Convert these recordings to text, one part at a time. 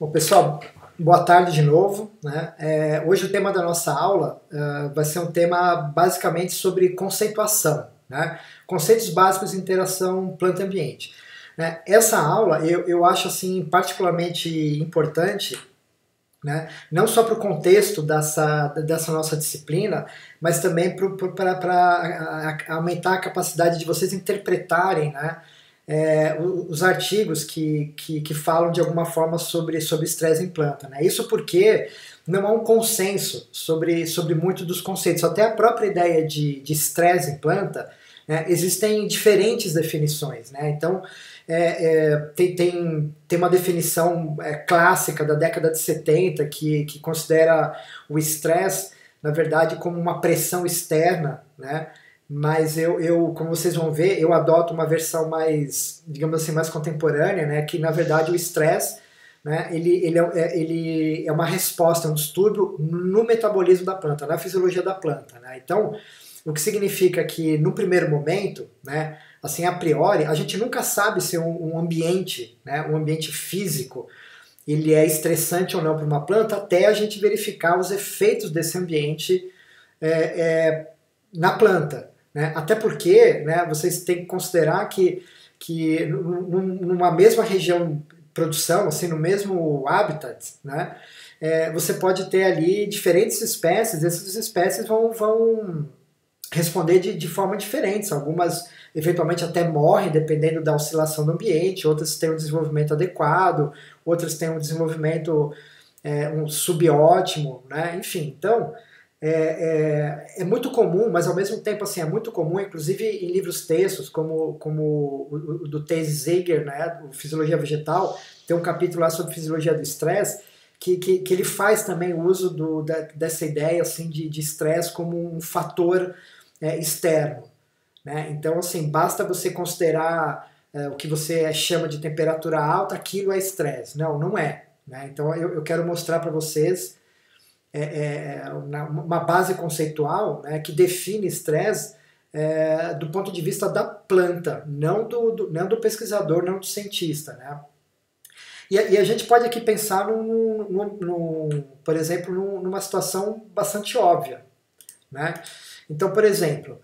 Bom, pessoal, boa tarde de novo, né? Hoje o tema da nossa aula vai ser um tema basicamente sobre conceituação, né? Conceitos básicos de interação planta-ambiente. Né? Essa aula eu acho assim particularmente importante, né? Não só para o contexto dessa nossa disciplina, mas também para aumentar a capacidade de vocês interpretarem, né? Os artigos que falam de alguma forma sobre estresse em planta. Né? Isso porque não há um consenso sobre muitos dos conceitos. Até a própria ideia de estresse em planta, né, existem diferentes definições. Né? Então, tem uma definição clássica da década de 70 que considera o estresse, na verdade, como uma pressão externa, né? Mas como vocês vão ver, eu adoto uma versão mais, digamos assim, mais contemporânea, né, que na verdade o estresse, né, ele é uma resposta, um distúrbio no metabolismo da planta, na fisiologia da planta. Né? Então, o que significa que no primeiro momento, né, assim, a priori, a gente nunca sabe se um ambiente, né, um ambiente físico, ele é estressante ou não para uma planta, até a gente verificar os efeitos desse ambiente na planta. Né? Até porque, né, vocês têm que considerar que numa mesma região de produção, assim, no mesmo habitat, né, você pode ter ali diferentes espécies, essas espécies vão responder de forma diferente. Algumas eventualmente até morrem dependendo da oscilação do ambiente, outras têm um desenvolvimento adequado, outras têm um desenvolvimento um subótimo, né? Enfim, então é muito comum, mas ao mesmo tempo assim, é muito comum, inclusive em livros textos, como o do T. Zeiger, né, do Fisiologia Vegetal, tem um capítulo lá sobre fisiologia do estresse, que ele faz também uso dessa ideia assim, de estresse como um fator externo. Né? Então, assim, basta você considerar o que você chama de temperatura alta, aquilo é estresse. Não, não é. Né? Então, eu quero mostrar para vocês uma base conceitual, né, que define estresse do ponto de vista da planta, não do pesquisador, não do cientista. Né? E a gente pode aqui pensar, por exemplo, numa situação bastante óbvia. Né? Então, por exemplo,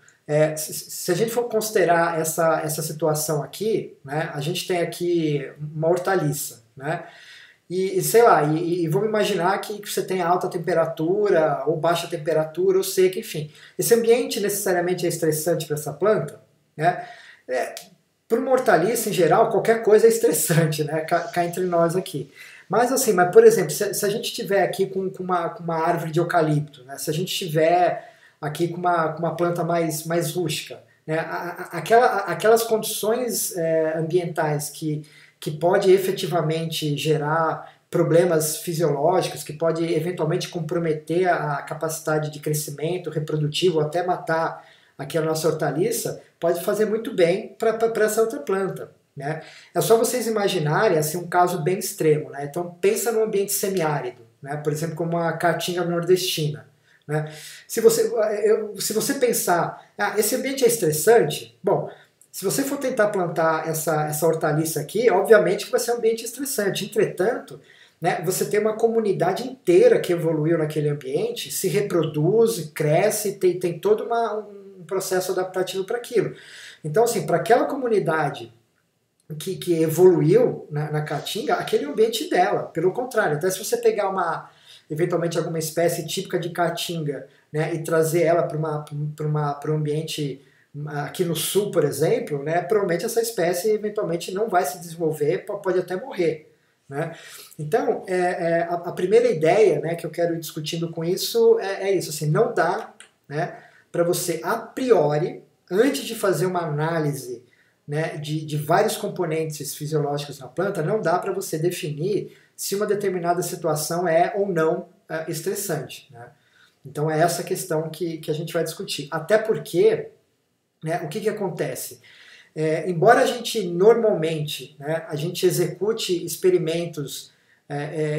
se a gente for considerar essa situação aqui, né, a gente tem aqui uma hortaliça, né? E sei lá, vamos imaginar que você tem alta temperatura, ou baixa temperatura, ou seca, enfim. Esse ambiente necessariamente é estressante para essa planta, né? Para uma hortaliça, em geral, qualquer coisa é estressante, né? Cá entre nós aqui. Mas assim, por exemplo, se a gente estiver aqui com uma árvore de eucalipto, né? Se a gente estiver aqui com uma planta mais rústica, né? Aquelas condições ambientais que pode efetivamente gerar problemas fisiológicos, que pode eventualmente comprometer a capacidade de crescimento reprodutivo, ou até matar aquela nossa hortaliça, pode fazer muito bem para essa outra planta. Né? É só vocês imaginarem assim, um caso bem extremo. Né? Então pensa num ambiente semiárido, né? Por exemplo, como a caatinga nordestina. Né? Se você pensar, esse ambiente é estressante, bom, se você for tentar plantar essa hortaliça aqui, obviamente que vai ser um ambiente estressante. Entretanto, né, você tem uma comunidade inteira que evoluiu naquele ambiente, se reproduz, cresce, tem todo um processo adaptativo para aquilo. Então, assim, para aquela comunidade que evoluiu na caatinga, aquele é o ambiente dela. Pelo contrário, até se você pegar eventualmente alguma espécie típica de caatinga, né, e trazer ela para um ambiente aqui no sul, por exemplo, né, provavelmente essa espécie eventualmente não vai se desenvolver, pode até morrer. Né? Então, a primeira ideia, né, que eu quero ir discutindo com isso é isso, assim, não dá, né, para você, a priori, antes de fazer uma análise, né, de vários componentes fisiológicos na planta, não dá para você definir se uma determinada situação é ou não estressante. Né? Então é essa questão que a gente vai discutir. Até porque, né, o que acontece? Embora a gente normalmente, né, a gente execute experimentos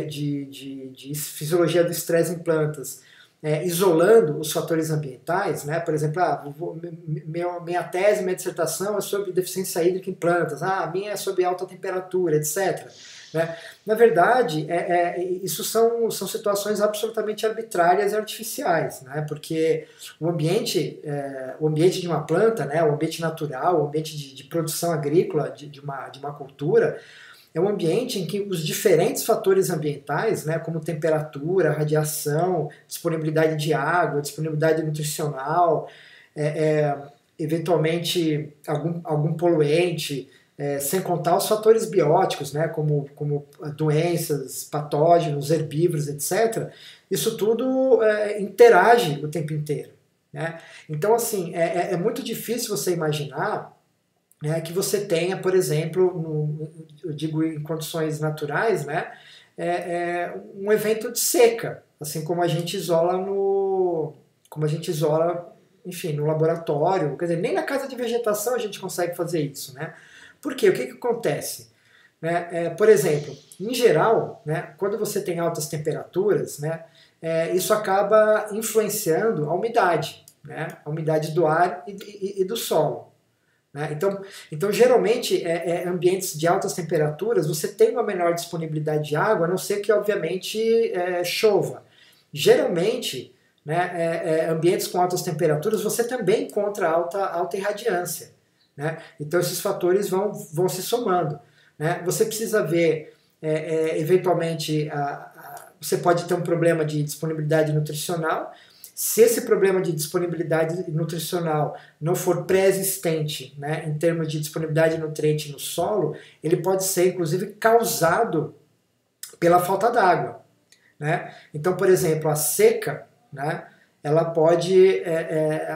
de fisiologia do estresse em plantas isolando os fatores ambientais, né? Por exemplo, minha tese, minha dissertação é sobre deficiência hídrica em plantas, a minha é sobre alta temperatura, etc. Né? Na verdade, isso são situações absolutamente arbitrárias e artificiais, né? Porque o ambiente de uma planta, né? O ambiente natural, o ambiente de produção agrícola de uma cultura, é um ambiente em que os diferentes fatores ambientais, né, como temperatura, radiação, disponibilidade de água, disponibilidade nutricional, eventualmente algum poluente, sem contar os fatores bióticos, né, como doenças, patógenos, herbívoros, etc., isso tudo interage o tempo inteiro. Né? Então, assim, é muito difícil você imaginar, né, que você tenha, por exemplo, eu digo em condições naturais, né, um evento de seca, assim como a gente isola enfim, no laboratório, quer dizer, nem na casa de vegetação a gente consegue fazer isso, né? Por quê? O que acontece? Né? Por exemplo, em geral, né, quando você tem altas temperaturas, né, isso acaba influenciando a umidade, né, a umidade do ar e do solo. Né? Então, geralmente, ambientes de altas temperaturas, você tem uma menor disponibilidade de água, a não ser que, obviamente, chova. Geralmente, né, ambientes com altas temperaturas, você também encontra alta irradiância. Né? Então, esses fatores vão se somando. Né? Você precisa ver, eventualmente, você pode ter um problema de disponibilidade nutricional. Se esse problema de disponibilidade nutricional não for pré-existente, né, em termos de disponibilidade de nutriente no solo, ele pode ser, inclusive, causado pela falta d'água. Né? Então, por exemplo, a seca, né, ela pode,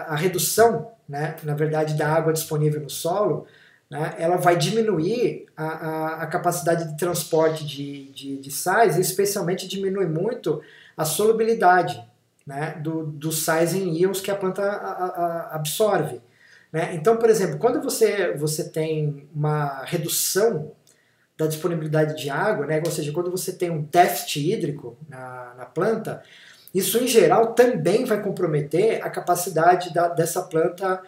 a redução, né, na verdade, da água disponível no solo, né, ela vai diminuir a capacidade de transporte de sais, e especialmente diminui muito a solubilidade, né, dos sais em íons que a planta absorve. Né? Então, por exemplo, quando você tem uma redução da disponibilidade de água, né, ou seja, quando você tem um déficit hídrico na planta, isso em geral também vai comprometer a capacidade dessa planta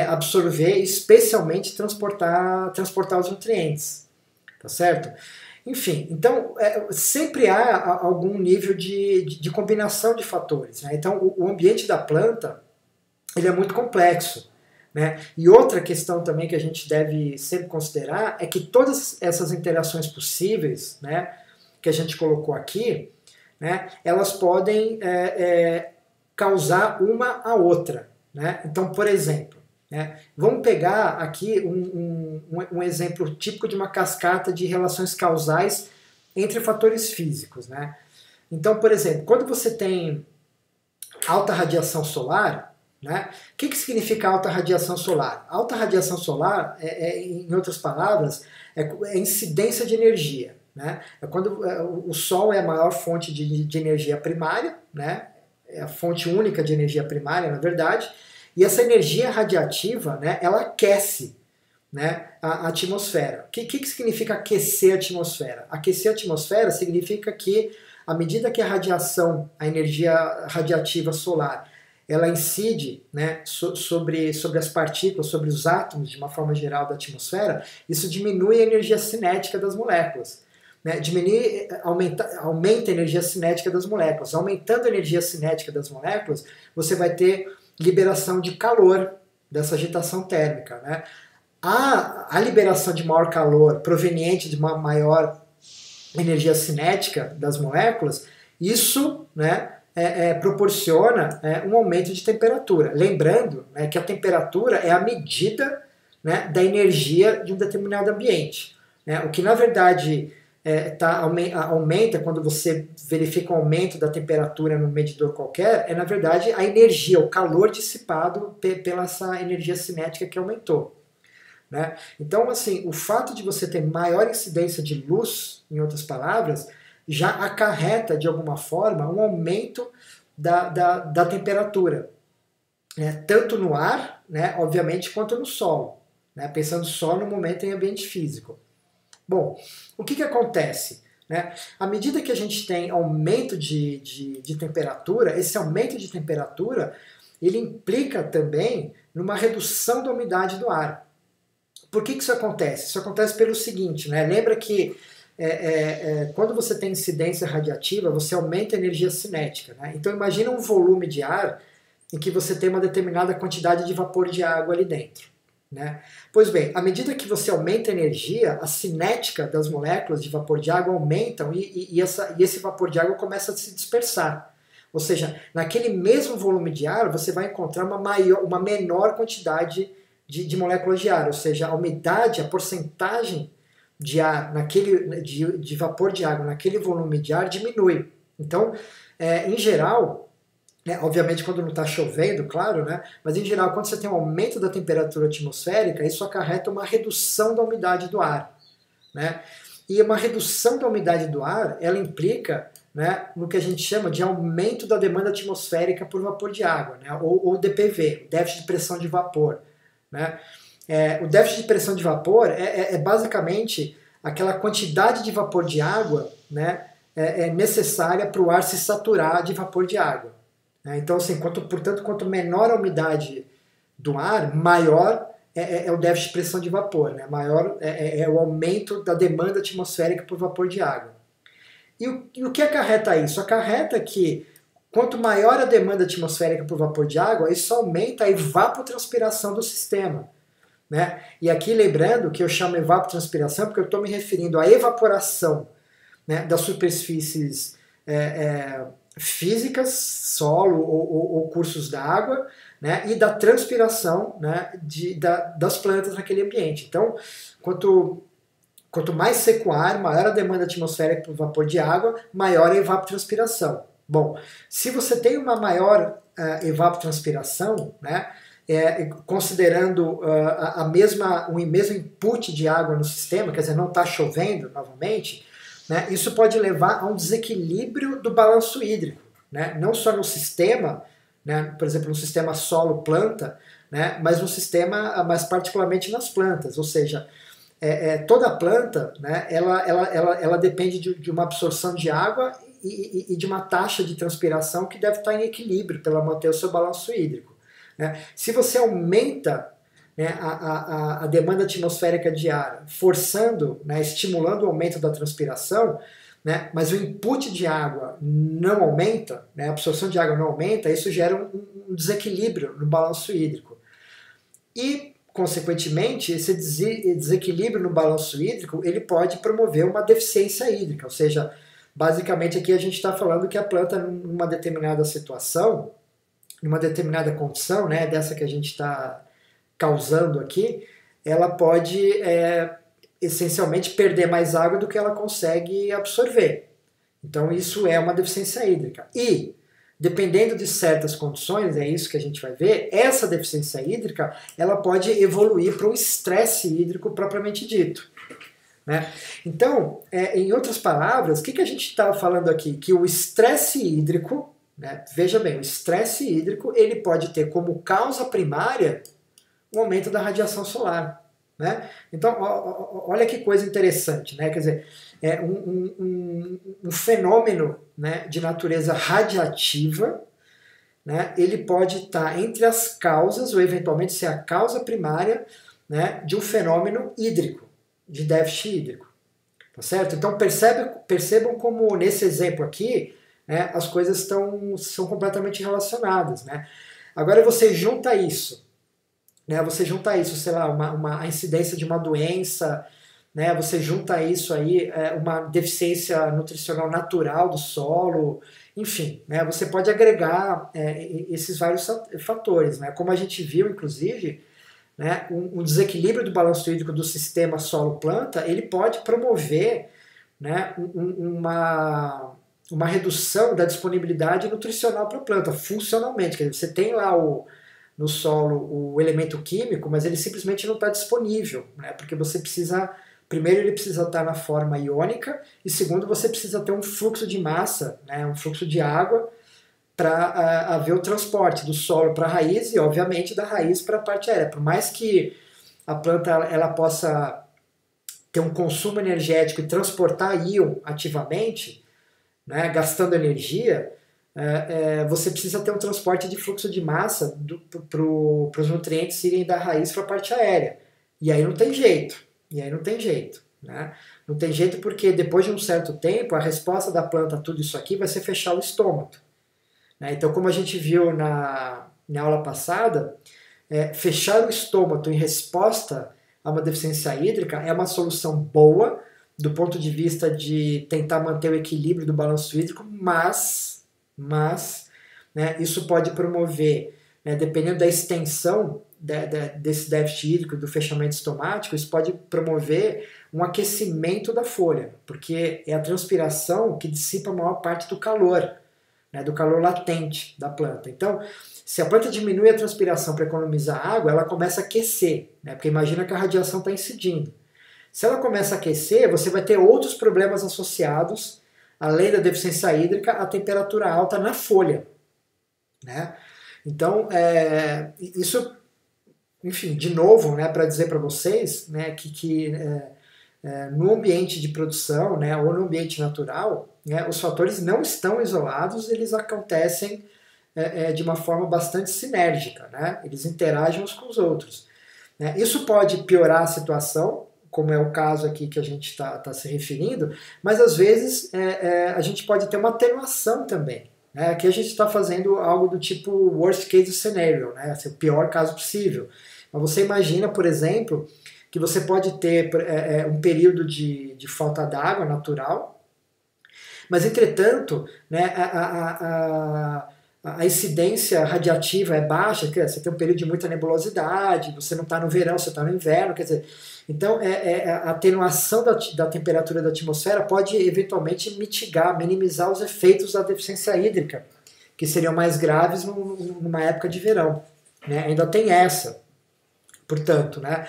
absorver, especialmente transportar os nutrientes. Tá certo? Enfim, então sempre há algum nível de combinação de fatores. Né? Então o ambiente da planta ele é muito complexo. Né? E outra questão também que a gente deve sempre considerar é que todas essas interações possíveis, né, que a gente colocou aqui, né, elas podem causar uma a outra. Né? Então, por exemplo, né, vamos pegar aqui um exemplo típico de uma cascata de relações causais entre fatores físicos. Né? Então, por exemplo, quando você tem alta radiação solar, né, o que significa alta radiação solar? Alta radiação solar, em outras palavras, é incidência de energia. Né? É quando o Sol é a maior fonte de energia primária, né? É a fonte única de energia primária, na verdade, e essa energia radiativa, né, ela aquece, né, a atmosfera. O que significa aquecer a atmosfera? Aquecer a atmosfera significa que, à medida que a energia radiativa solar, ela incide, né, sobre as partículas, sobre os átomos, de uma forma geral, da atmosfera, isso diminui a energia cinética das moléculas. Né, aumenta a energia cinética das moléculas. Aumentando a energia cinética das moléculas, você vai ter liberação de calor dessa agitação térmica. Né? A liberação de maior calor proveniente de uma maior energia cinética das moléculas, isso, né, proporciona um aumento de temperatura. Lembrando, né, que a temperatura é a medida, né, da energia de um determinado ambiente. Né? O que na verdade aumenta quando você verifica um aumento da temperatura num medidor qualquer, na verdade a energia, o calor dissipado pela essa energia cinética que aumentou. Né? Então, assim, o fato de você ter maior incidência de luz, em outras palavras, já acarreta, de alguma forma, um aumento da temperatura, né? Tanto no ar, né, obviamente, quanto no solo, né? Pensando só no momento em ambiente físico. Bom, o que acontece? Né? À medida que a gente tem aumento de temperatura, esse aumento de temperatura ele implica também numa redução da umidade do ar. Por que isso acontece? Isso acontece pelo seguinte, né? Lembra que quando você tem incidência radiativa, você aumenta a energia cinética. Né? Então imagina um volume de ar em que você tem uma determinada quantidade de vapor de água ali dentro. Né? Pois bem, à medida que você aumenta a energia, a cinética das moléculas de vapor de água aumentam e esse vapor de água começa a se dispersar. Ou seja, naquele mesmo volume de ar, você vai encontrar uma menor quantidade de moléculas de ar. Ou seja, a umidade, a porcentagem de ar, de vapor de água naquele volume de ar diminui. Então, em geral, né, obviamente quando não está chovendo, claro, né, mas em geral quando você tem um aumento da temperatura atmosférica, isso acarreta uma redução da umidade do ar. Né? E uma redução da umidade do ar, ela implica, né, no que a gente chama de aumento da demanda atmosférica por vapor de água, né, ou DPV, déficit de pressão de vapor. Né? O déficit de pressão de vapor é basicamente aquela quantidade de vapor de água, né, necessária para o ar se saturar de vapor de água. Né? Então, assim, portanto, quanto menor a umidade do ar, maior é o déficit de pressão de vapor, né? Maior é o aumento da demanda atmosférica por vapor de água. E o que acarreta isso? Acarreta que quanto maior a demanda atmosférica por vapor de água, isso aumenta a evapotranspiração do sistema. Né? E aqui lembrando que eu chamo evapotranspiração porque eu estou me referindo à evaporação, né, das superfícies físicas, solo ou cursos d'água, né, e da transpiração, né, das plantas naquele ambiente. Então, quanto mais seco o ar, maior a demanda atmosférica por vapor de água, maior a evapotranspiração. Bom, se você tem uma maior evapotranspiração, né, considerando o mesmo input de água no sistema, quer dizer, não está chovendo novamente, né, isso pode levar a um desequilíbrio do balanço hídrico, né, não só no sistema, né, por exemplo, no sistema solo-planta, né, mas particularmente nas plantas, ou seja, toda planta, né, ela depende de uma absorção de água e de uma taxa de transpiração que deve estar em equilíbrio para manter o seu balanço hídrico. Né. Se você aumenta, né, a demanda atmosférica de ar, forçando, né, estimulando o aumento da transpiração, né, mas o input de água não aumenta, né, a absorção de água não aumenta, isso gera um desequilíbrio no balanço hídrico. E, consequentemente, esse desequilíbrio no balanço hídrico ele pode promover uma deficiência hídrica, ou seja, basicamente aqui a gente está falando que a planta, numa determinada situação, numa determinada condição, né, dessa que a gente está causando aqui, ela pode essencialmente perder mais água do que ela consegue absorver. Então isso é uma deficiência hídrica. E, dependendo de certas condições, é isso que a gente vai ver, essa deficiência hídrica ela pode evoluir para um estresse hídrico propriamente dito. Né? Então, em outras palavras, o que a gente está falando aqui? Que o estresse hídrico, né, veja bem, o estresse hídrico ele pode ter como causa primária o aumento da radiação solar. Né? Então, olha que coisa interessante. Né? Quer dizer, um fenômeno, né, de natureza radiativa, né, ele pode estar entre as causas, ou eventualmente ser a causa primária, né, de um fenômeno hídrico, de déficit hídrico. Tá certo? Então, percebam como, nesse exemplo aqui, né, as coisas são completamente relacionadas. Né? Agora você junta isso, sei lá, a incidência de uma doença, né, você junta isso aí, uma deficiência nutricional natural do solo, enfim, né, você pode agregar esses vários fatores. Né, como a gente viu, inclusive, né, um desequilíbrio do balanço hídrico do sistema solo-planta, ele pode promover, né, uma redução da disponibilidade nutricional para a planta, funcionalmente. Quer dizer, você tem lá no solo o elemento químico, mas ele simplesmente não está disponível, né? Porque você precisa, primeiro ele precisa estar na forma iônica, e segundo você precisa ter um fluxo de massa, né? Um fluxo de água para haver o transporte do solo para a raiz e obviamente da raiz para a parte aérea. Por mais que a planta ela possa ter um consumo energético e transportar íon ativamente, né, gastando energia, você precisa ter um transporte de fluxo de massa para os nutrientes irem da raiz para a parte aérea. E aí não tem jeito. Né? Não tem jeito porque depois de um certo tempo, a resposta da planta a tudo isso aqui vai ser fechar o estômago. Né? Então, como a gente viu na aula passada, fechar o estômago em resposta a uma deficiência hídrica é uma solução boa do ponto de vista de tentar manter o equilíbrio do balanço hídrico, mas né, isso pode promover, né, dependendo da extensão desse déficit hídrico, do fechamento estomático, isso pode promover um aquecimento da folha, porque é a transpiração que dissipa a maior parte do calor, né, do calor latente da planta. Então, se a planta diminui a transpiração para economizar água, ela começa a aquecer, né, porque imagina que a radiação está incidindo. Se ela começa a aquecer, você vai ter outros problemas associados, além da deficiência hídrica, a temperatura alta na folha. Né? Então, isso, enfim, de novo, né, para dizer para vocês, né, que no ambiente de produção, né, ou no ambiente natural, né, os fatores não estão isolados, eles acontecem de uma forma bastante sinérgica, né? Eles interagem uns com os outros. Né? Isso pode piorar a situação, como é o caso aqui que a gente está se referindo, mas às vezes a gente pode ter uma atenuação também. Né? Aqui a gente está fazendo algo do tipo worst case scenario, né? Assim, o pior caso possível. Mas você imagina, por exemplo, que você pode ter um período de falta d'água natural, mas entretanto, né, a incidência radiativa é baixa, você tem um período de muita nebulosidade, você não está no verão, você está no inverno, quer dizer, então a atenuação da temperatura da atmosfera pode eventualmente mitigar, minimizar os efeitos da deficiência hídrica, que seriam mais graves numa época de verão. Né? Ainda tem essa. Portanto, né,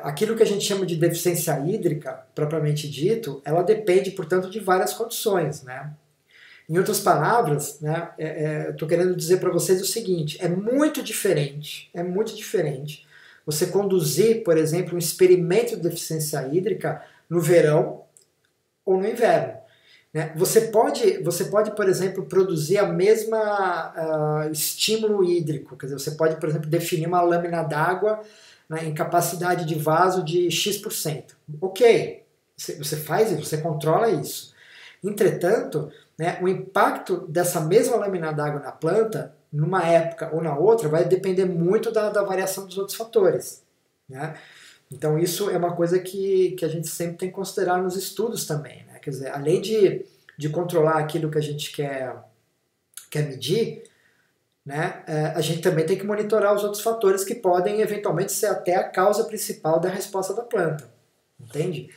aquilo que a gente chama de deficiência hídrica, propriamente dito, ela depende, portanto, de várias condições, né? Em outras palavras, né, estou querendo dizer para vocês o seguinte, é muito diferente você conduzir, por exemplo, um experimento de deficiência hídrica no verão ou no inverno. Né? Você pode, por exemplo, produzir a mesma estímulo hídrico, quer dizer, você pode, por exemplo, definir uma lâmina d'água, né, em capacidade de vaso de X%. Ok, você faz isso, você controla isso. Entretanto, né, o impacto dessa mesma lâmina d'água na planta, numa época ou na outra, vai depender muito da variação dos outros fatores. Né? Então isso é uma coisa que a gente sempre tem que considerar nos estudos também. Né? Quer dizer, além de controlar aquilo que a gente quer medir, né, a gente também tem que monitorar os outros fatores que podem eventualmente ser até a causa principal da resposta da planta. Entende?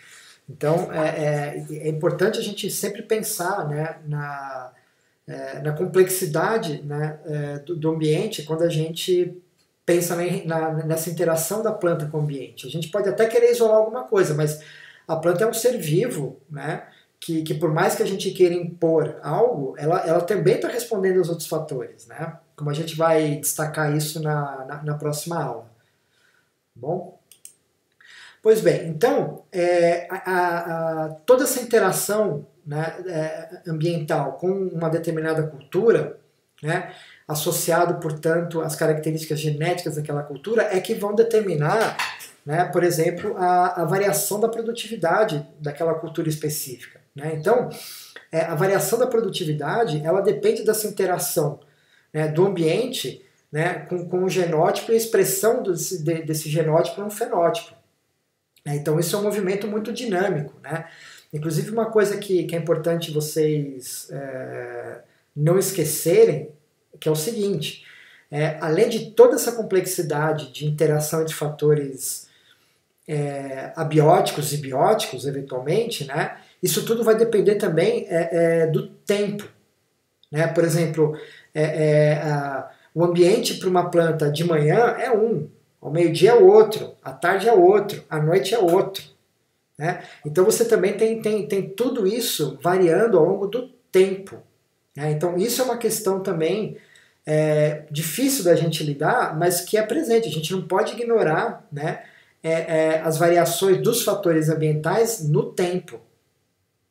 Então, é importante a gente sempre pensar, né, na complexidade, né, do ambiente quando a gente pensa nessa interação da planta com o ambiente. A gente pode até querer isolar alguma coisa, mas a planta é um ser vivo, né, que por mais que a gente queira impor algo, ela também está respondendo aos outros fatores. Né, como a gente vai destacar isso na próxima aula. Bom? Pois bem, então, toda essa interação, né, ambiental com uma determinada cultura, né, associado, portanto, às características genéticas daquela cultura, é que vão determinar, né, por exemplo, a variação da produtividade daquela cultura específica. Né? Então, a variação da produtividade, ela depende dessa interação, né, do ambiente, né, com o genótipo e a expressão desse genótipo num fenótipo. Então isso é um movimento muito dinâmico. Né? Inclusive uma coisa que é importante vocês não esquecerem, que é o seguinte, além de toda essa complexidade de interação entre fatores abióticos e bióticos, eventualmente, né, isso tudo vai depender também do tempo. Né? Por exemplo, o ambiente para uma planta de manhã é um, ao meio-dia é outro, à tarde é outro, à noite é outro. Né? Então você também tem tudo isso variando ao longo do tempo. Né? Então isso é uma questão também difícil da gente lidar, mas que é presente. A gente não pode ignorar, né, as variações dos fatores ambientais no tempo,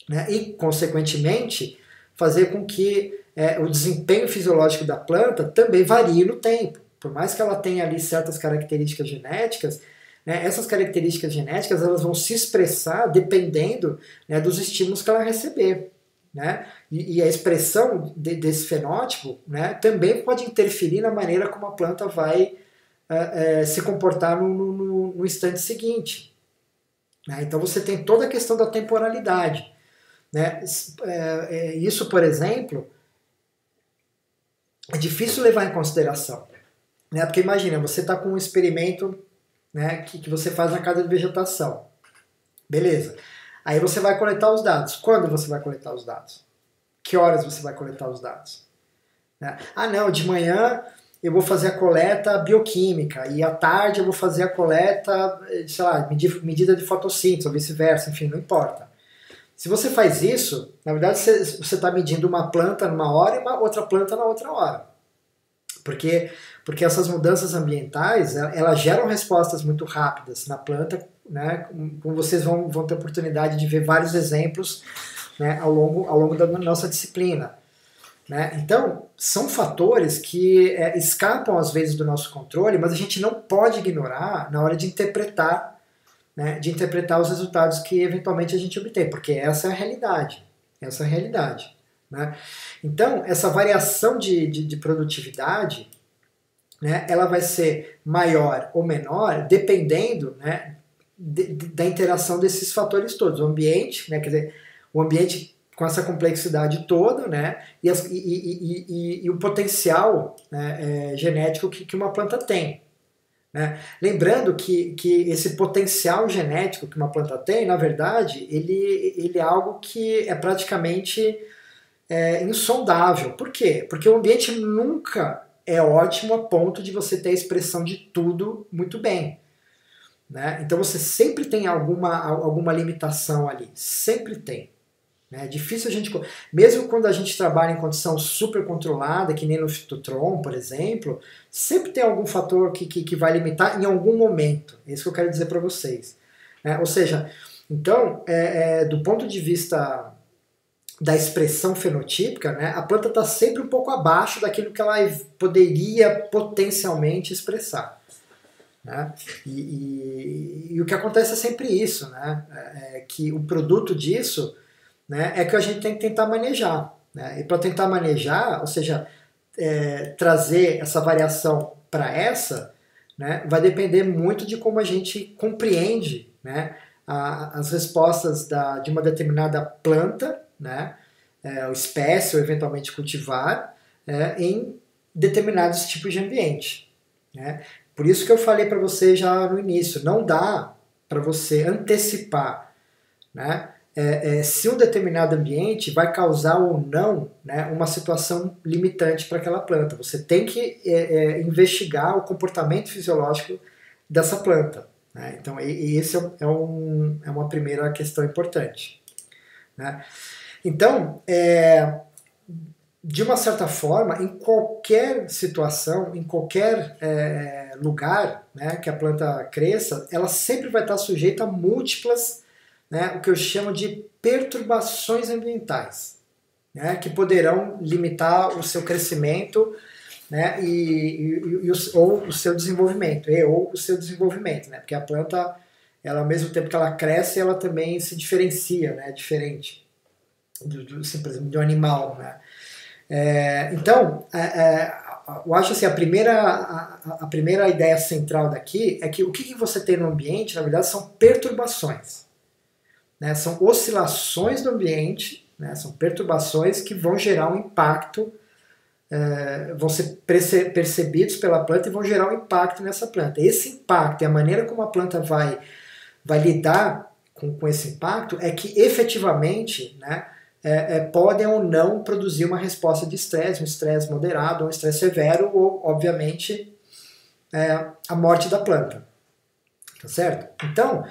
né? E, consequentemente, fazer com que o desempenho fisiológico da planta também varie no tempo. Por mais que ela tenha ali certas características genéticas, né, essas características genéticas elas vão se expressar dependendo, né, dos estímulos que ela receber. Né? E a expressão desse fenótipo, né, também pode interferir na maneira como a planta vai se comportar no instante seguinte. Né? Então você tem toda a questão da temporalidade. Né? Isso, por exemplo, é difícil levar em consideração. Né? Porque imagina, você está com um experimento, né, que você faz na casa de vegetação. Beleza. Aí você vai coletar os dados. Quando você vai coletar os dados? Que horas você vai coletar os dados? Né? Ah, não, de manhã eu vou fazer a coleta bioquímica e à tarde eu vou fazer a coleta, sei lá, medida de fotossíntese ou vice-versa, enfim, não importa. Se você faz isso, na verdade você está medindo uma planta numa hora e uma outra planta na outra hora. Porque essas mudanças ambientais, elas geram respostas muito rápidas na planta, né? Como vocês vão ter oportunidade de ver vários exemplos, né, ao longo da nossa disciplina. Né? Então, são fatores que escapam às vezes do nosso controle, mas a gente não pode ignorar na hora de interpretar, né, de interpretar os resultados que eventualmente a gente obtém, porque essa é a realidade. Essa é a realidade. Né? Então, essa variação de produtividade, né, ela vai ser maior ou menor dependendo, né, da interação desses fatores todos. O ambiente, né, quer dizer, o ambiente com essa complexidade toda, né, e o potencial, né, genético que uma planta tem. Né? Lembrando que esse potencial genético que uma planta tem, na verdade, ele é algo que é praticamente insondável. Por quê? Porque o ambiente nunca é ótimo a ponto de você ter a expressão de tudo muito bem. Né? Então você sempre tem alguma limitação ali. Sempre tem. É difícil a gente... Mesmo quando a gente trabalha em condição super controlada, que nem no fitotron, por exemplo, sempre tem algum fator que vai limitar em algum momento. É isso que eu quero dizer para vocês. Ou seja, então, do ponto de vista da expressão fenotípica, né, a planta está sempre um pouco abaixo daquilo que ela poderia potencialmente expressar. Né? E o que acontece é sempre isso, né? Que o produto disso, né, é que a gente tem que tentar manejar. Né? E para tentar manejar, ou seja, trazer essa variação para essa, né, vai depender muito de como a gente compreende, né, as respostas de uma determinada planta, né, ou espécie, ou eventualmente cultivar, em determinados tipos de ambiente. Né? Por isso que eu falei para você já no início, não dá para você antecipar, né, se um determinado ambiente vai causar ou não, né, uma situação limitante para aquela planta. Você tem que investigar o comportamento fisiológico dessa planta. Né? Então, esse é uma primeira questão importante. Né? Então, de uma certa forma, em qualquer situação, em qualquer lugar, né, que a planta cresça, ela sempre vai estar sujeita a múltiplas, né, o que eu chamo de perturbações ambientais, né, que poderão limitar o seu crescimento, né, ou o seu desenvolvimento, né, porque a planta, ela, ao mesmo tempo que ela cresce, ela também se diferencia, né, diferente, assim, por exemplo, de um animal. Né. Então, eu acho assim, a primeira ideia central daqui é que o que você tem no ambiente, na verdade, são perturbações. Né, são oscilações do ambiente, né, são perturbações que vão gerar um impacto, vão ser percebidos pela planta e vão gerar um impacto nessa planta. Esse impacto e a maneira como a planta vai lidar com esse impacto é que efetivamente, né, podem ou não produzir uma resposta de estresse, um estresse moderado, um estresse severo ou, obviamente, a morte da planta. Tá certo? Então,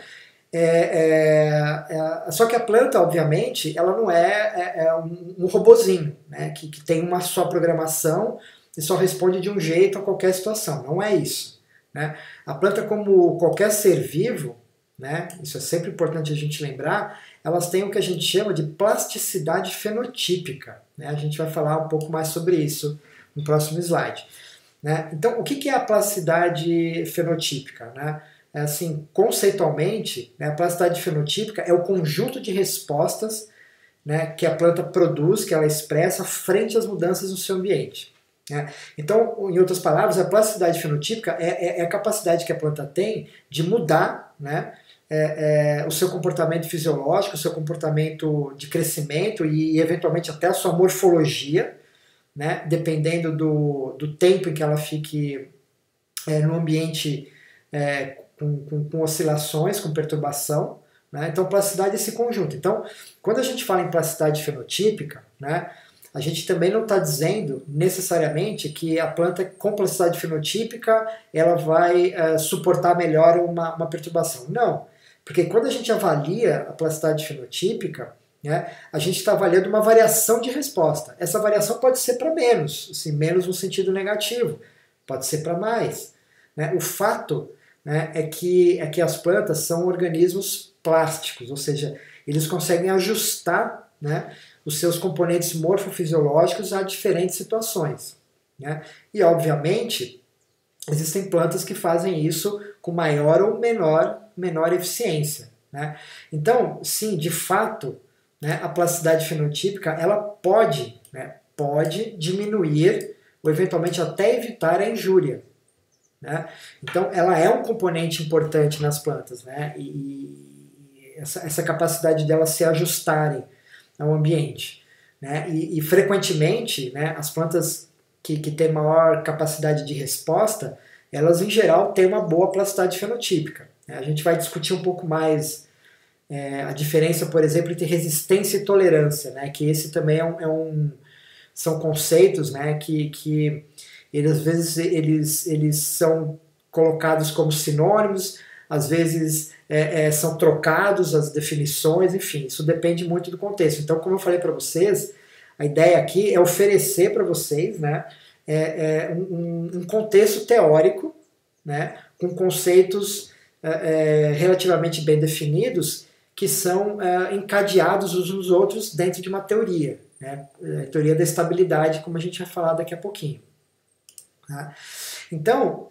só que a planta, obviamente, ela não é um robozinho, né, que tem uma só programação e só responde de um jeito a qualquer situação. Não é isso. né? A planta, como qualquer ser vivo, né, isso é sempre importante a gente lembrar, elas têm o que a gente chama de plasticidade fenotípica. Né? A gente vai falar um pouco mais sobre isso no próximo slide. Né? Então, o que é a plasticidade fenotípica? Né? É assim, conceitualmente, né, a plasticidade fenotípica é o conjunto de respostas, né, que a planta produz, que ela expressa frente às mudanças no seu ambiente. Né? Então, em outras palavras, a plasticidade fenotípica é a capacidade que a planta tem de mudar, né, o seu comportamento fisiológico, o seu comportamento de crescimento e eventualmente até a sua morfologia, né, dependendo do tempo em que ela fique no ambiente com oscilações, com perturbação. Né? Então, plasticidade é esse conjunto. Então, quando a gente fala em plasticidade fenotípica, né, a gente também não está dizendo necessariamente que a planta com plasticidade fenotípica ela vai suportar melhor uma perturbação. Não, porque quando a gente avalia a plasticidade fenotípica, né, a gente está avaliando uma variação de resposta. Essa variação pode ser para menos, assim, menos no sentido negativo, pode ser para mais. Né? O fato, né, é que as plantas são organismos plásticos, ou seja, eles conseguem ajustar, né, os seus componentes morfofisiológicos a diferentes situações. Né? E, obviamente, existem plantas que fazem isso com maior ou menor eficiência. Né? Então, sim, de fato, né, a plasticidade fenotípica ela pode diminuir ou eventualmente até evitar a injúria. Né? Então, ela é um componente importante nas plantas, né? E essa capacidade delas se ajustarem ao ambiente. Né? E frequentemente, né, as plantas que têm maior capacidade de resposta, elas em geral têm uma boa plasticidade fenotípica. Né? A gente vai discutir um pouco mais a diferença, por exemplo, entre resistência e tolerância, né? Que esse também são conceitos, né, que eles, às vezes eles são colocados como sinônimos, às vezes são trocados as definições, enfim, isso depende muito do contexto. Então, como eu falei para vocês, a ideia aqui é oferecer para vocês, né, um contexto teórico, né, com conceitos relativamente bem definidos que são encadeados uns nos outros dentro de uma teoria, né, a teoria da estabilidade, como a gente vai falar daqui a pouquinho. Tá? Então,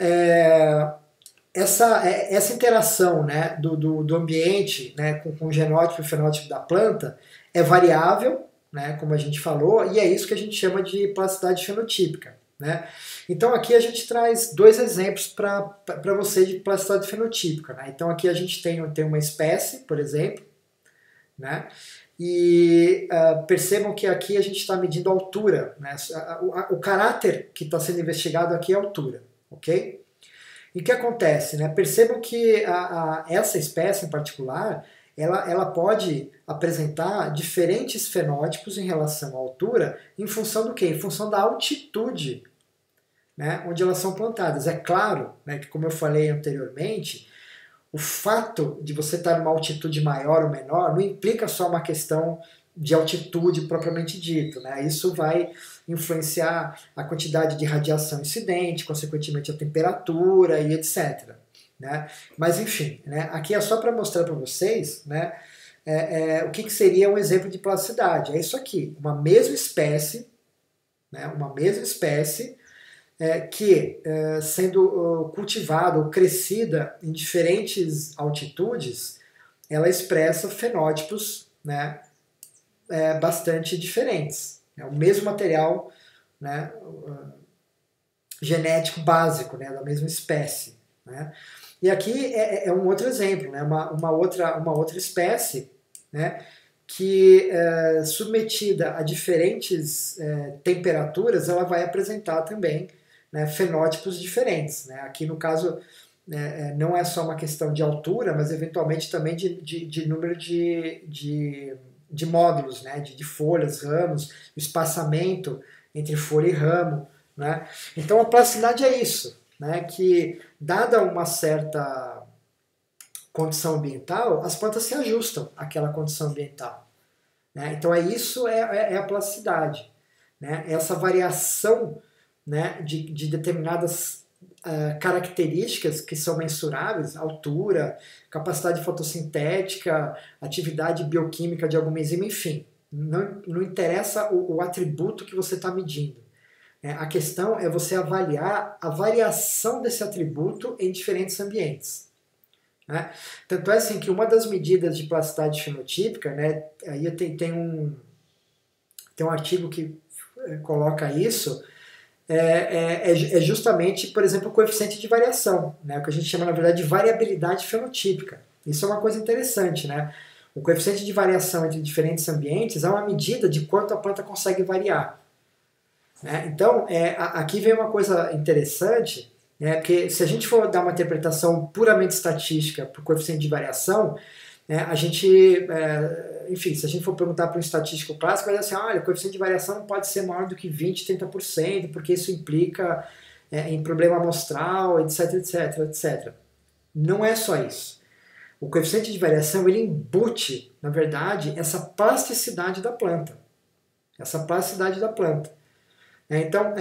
essa interação, né, do ambiente, né, com o genótipo e o fenótipo da planta é variável, né, como a gente falou, e é isso que a gente chama de plasticidade fenotípica. Né? Então aqui a gente traz dois exemplos para você de plasticidade fenotípica. Né? Então aqui a gente tem uma espécie, por exemplo, né? E percebam que aqui a gente está medindo a altura. Né? O caráter que está sendo investigado aqui é a altura. Ok? E o que acontece? Né? Percebam que essa espécie em particular ela pode apresentar diferentes fenótipos em relação à altura em função do quê? Em função da altitude, né, onde elas são plantadas. É claro, né, que, como eu falei anteriormente, o fato de você estar numa altitude maior ou menor não implica só uma questão de altitude propriamente dito. Né? Isso vai influenciar a quantidade de radiação incidente, consequentemente a temperatura e etc. Né? Mas enfim, né, aqui é só para mostrar para vocês, né, o que seria um exemplo de plasticidade. É isso aqui, uma mesma espécie, né, que sendo cultivada ou crescida em diferentes altitudes, ela expressa fenótipos, né, bastante diferentes. É o mesmo material, né, genético básico, né, da mesma espécie. Né? E aqui é um outro exemplo, né? uma outra espécie, né? Que submetida a diferentes temperaturas, ela vai apresentar também, né, fenótipos diferentes. Né? Aqui no caso não é só uma questão de altura, mas eventualmente também de número de módulos, né? de folhas, ramos, o espaçamento entre folha e ramo. Né? Então a plasticidade é isso. Né, que, dada uma certa condição ambiental, as plantas se ajustam àquela condição ambiental. Né? Então, isso é a plasticidade. Né? Essa variação, né, de determinadas características que são mensuráveis, altura, capacidade fotossintética, atividade bioquímica de alguma enzima, enfim. Não interessa o atributo que você está medindo. A questão é você avaliar a variação desse atributo em diferentes ambientes. Né? Tanto é assim que uma das medidas de plasticidade fenotípica, né, aí tem um artigo que coloca isso, é justamente, por exemplo, o coeficiente de variação, né, o que a gente chama, na verdade, de variabilidade fenotípica. Isso é uma coisa interessante, né? O coeficiente de variação entre diferentes ambientes é uma medida de quanto a planta consegue variar. Né? Então, aqui vem uma coisa interessante, né, porque se a gente for dar uma interpretação puramente estatística para o coeficiente de variação, né, a gente, enfim, se a gente for perguntar para um estatístico clássico, vai dizer assim, olha, o coeficiente de variação não pode ser maior do que 20, 30%, porque isso implica em problema amostral, etc, etc, etc. Não é só isso. O coeficiente de variação, ele embute, na verdade, essa plasticidade da planta. Essa plasticidade da planta. Então,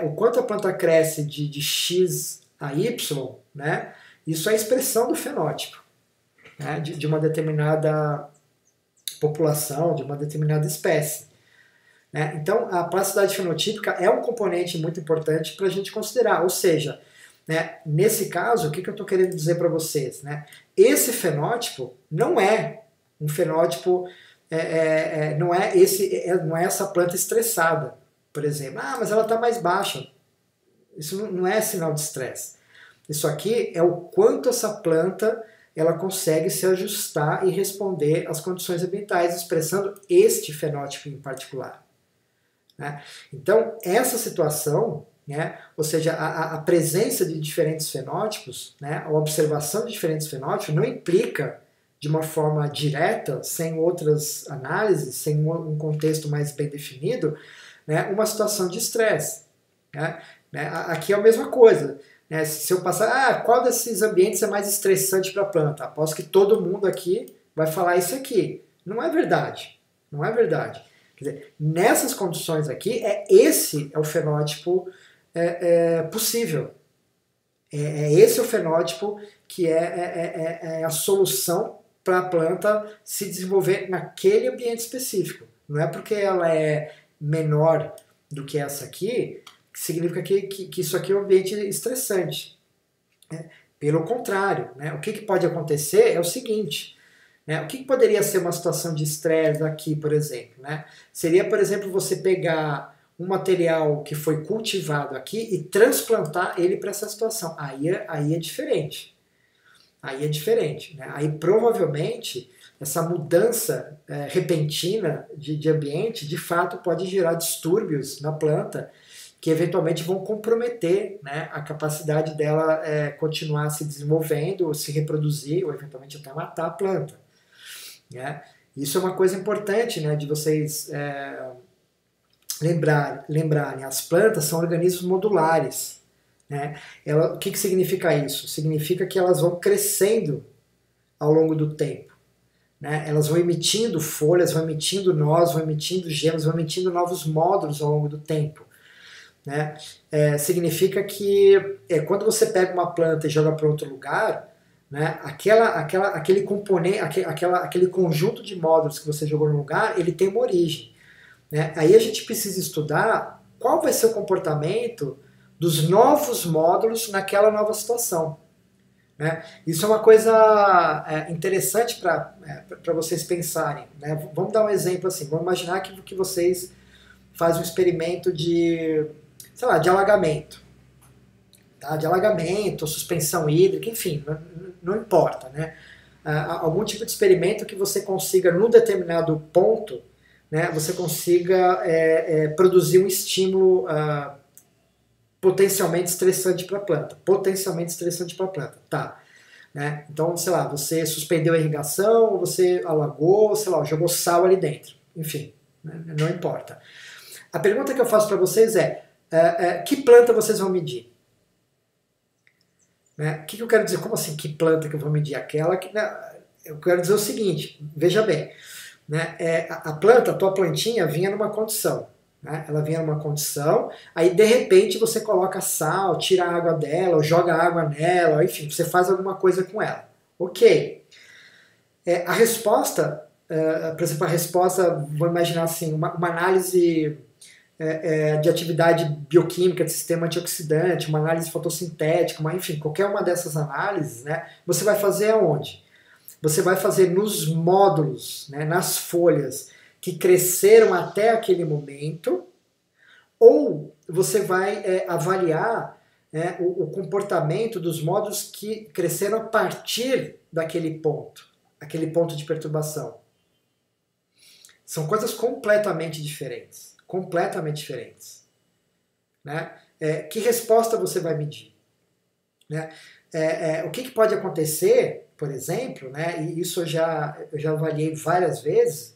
o quanto a planta cresce de X a Y, né, isso é a expressão do fenótipo, né, de uma determinada população, de uma determinada espécie. Né? Então, a plasticidade fenotípica é um componente muito importante para a gente considerar, ou seja, né, nesse caso, o que eu estou querendo dizer para vocês? Né? Esse fenótipo não é um fenótipo, não é essa planta estressada, por exemplo. Ah, mas ela está mais baixa. Isso não é sinal de estresse. Isso aqui é o quanto essa planta ela consegue se ajustar e responder às condições ambientais, expressando este fenótipo em particular. Né? Então, essa situação, né, ou seja, a presença de diferentes fenótipos, né, a observação de diferentes fenótipos, não implica de uma forma direta, sem outras análises, sem um contexto mais bem definido, né, uma situação de estresse. Né? Aqui é a mesma coisa. Né? Se eu passar, qual desses ambientes é mais estressante para a planta? Aposto que todo mundo aqui vai falar isso aqui. Não é verdade. Não é verdade. Quer dizer, nessas condições aqui, esse é o fenótipo possível. Esse é o fenótipo que é a solução para a planta se desenvolver naquele ambiente específico. Não é porque ela é menor do que essa aqui, que significa que isso aqui é um ambiente estressante. Pelo contrário, né? O que pode acontecer é o seguinte, né? O que poderia ser uma situação de estresse aqui, por exemplo? Né? Seria, por exemplo, você pegar um material que foi cultivado aqui e transplantar ele para essa situação. Aí é diferente. Aí é diferente. Né? Aí provavelmente essa mudança repentina de ambiente, de fato, pode gerar distúrbios na planta que eventualmente vão comprometer, né, a capacidade dela continuar se desenvolvendo, se reproduzir, ou eventualmente até matar a planta. Né? Isso é uma coisa importante, né, de vocês lembrarem. As plantas são organismos modulares. Né? O que significa isso? Significa que elas vão crescendo ao longo do tempo. Né? Elas vão emitindo folhas, vão emitindo nós, vão emitindo gemas, vão emitindo novos módulos ao longo do tempo. Né? Significa que quando você pega uma planta e joga para outro lugar, né, aquele componente, aquele conjunto de módulos que você jogou no lugar, ele tem uma origem. Né? Aí a gente precisa estudar qual vai ser o comportamento dos novos módulos naquela nova situação. Né? Isso é uma coisa interessante para vocês pensarem. Né? Vamos dar um exemplo assim. Vamos imaginar que vocês fazem um experimento de alagamento. Tá? De alagamento, suspensão hídrica, enfim, não importa. Né? Algum tipo de experimento que você consiga, num determinado ponto, né, você consiga produzir um estímulo potencialmente estressante para a planta. Potencialmente estressante para a planta. Tá. Né? Então, sei lá, você suspendeu a irrigação, ou você alagou, sei lá, jogou sal ali dentro. Enfim, né? Não importa. A pergunta que eu faço para vocês que planta vocês vão medir? Né? O que eu quero dizer? Como assim, que planta que eu vou medir? Aquela que... Eu quero dizer o seguinte, veja bem, né? A tua plantinha vinha numa condição. né? Ela vinha numa condição, aí de repente você coloca sal, tira a água dela, ou joga água nela, ou, enfim, você faz alguma coisa com ela. Ok. A resposta, por exemplo, a resposta, vou imaginar assim, uma análise de atividade bioquímica de sistema antioxidante, uma análise fotossintética, enfim, qualquer uma dessas análises, né, você vai fazer aonde? Você vai fazer nos módulos, né, nas folhas que cresceram até aquele momento, ou você vai avaliar o comportamento dos módulos que cresceram a partir daquele ponto, aquele ponto de perturbação. São coisas completamente diferentes. Completamente diferentes. Né? Que resposta você vai medir? Né? O que pode acontecer, por exemplo, né, e isso eu já avaliei várias vezes,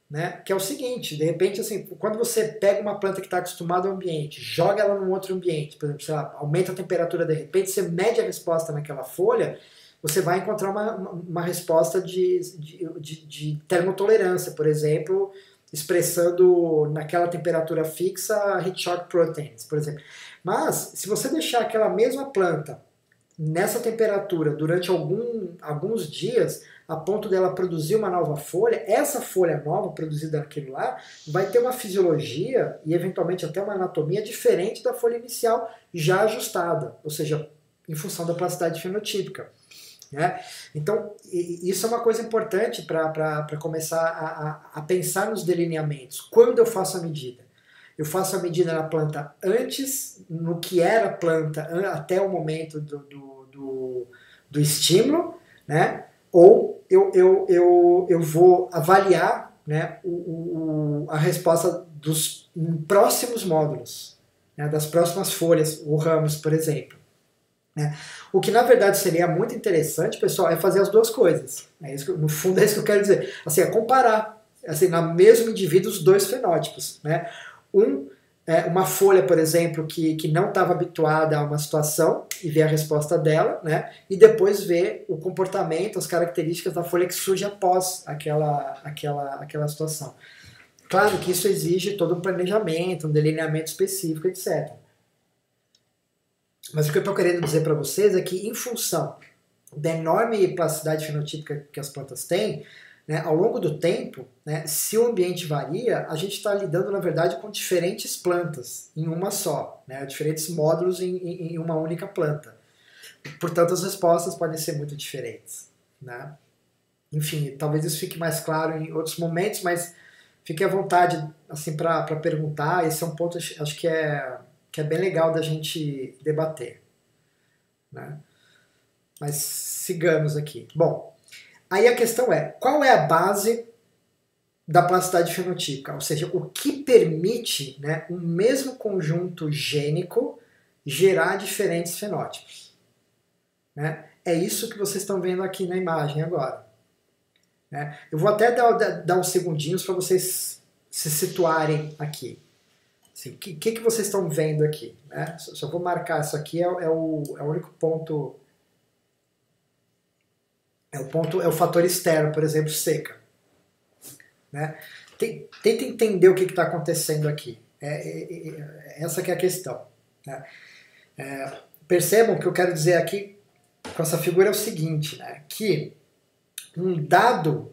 né, que é o seguinte, de repente, assim, quando você pega uma planta que está acostumada ao ambiente, joga ela num outro ambiente, por exemplo, sei lá, aumenta a temperatura de repente, você mede a resposta naquela folha, você vai encontrar uma resposta de termotolerância, por exemplo, expressando naquela temperatura fixa heat shock proteins, por exemplo. Mas, se você deixar aquela mesma planta nessa temperatura durante alguns dias, a ponto dela produzir uma nova folha, essa folha nova produzida naquilo lá vai ter uma fisiologia e eventualmente até uma anatomia diferente da folha inicial já ajustada, ou seja, em função da plasticidade fenotípica. Né? Então, isso é uma coisa importante para começar a pensar nos delineamentos. Quando eu faço a medida? Eu faço a medida na planta antes, no que era a planta até o momento do estímulo, né? Ou eu vou avaliar, né, a resposta dos próximos módulos, né, das próximas folhas ou ramos, por exemplo. Né? O que na verdade seria muito interessante, pessoal, é fazer as duas coisas. No fundo é isso que eu quero dizer. Assim, é comparar, assim, no mesmo indivíduo, os dois fenótipos. Né? Uma folha, por exemplo, que não estava habituada a uma situação e ver a resposta dela, né? E depois ver o comportamento, as características da folha que surge após aquela situação. Claro que isso exige todo um planejamento, um delineamento específico, etc. Mas o que eu estou querendo dizer para vocês é que, em função da enorme plasticidade fenotípica que as plantas têm, né, ao longo do tempo, né, se o ambiente varia, a gente está lidando, na verdade, com diferentes plantas em uma só, né, diferentes módulos em uma única planta. Portanto, as respostas podem ser muito diferentes. Né? Enfim, talvez isso fique mais claro em outros momentos, mas fique à vontade assim, para perguntar. Esse é um ponto, acho que é bem legal da gente debater. Né? Mas sigamos aqui. Bom, aí a questão é, qual é a base da plasticidade fenotípica? Ou seja, o que permite, né, um mesmo conjunto gênico gerar diferentes fenótipos? Né? É isso que vocês estão vendo aqui na imagem agora. Né? Eu vou até dar uns segundinhos para vocês se situarem aqui. Assim, o que vocês estão vendo aqui? Né? Só vou marcar isso aqui, é o único ponto. É o fator externo, por exemplo, seca. Né? Tenta entender o que está acontecendo aqui. Essa que é a questão. Né? Percebam que eu quero dizer aqui com essa figura é o seguinte, né? Que um dado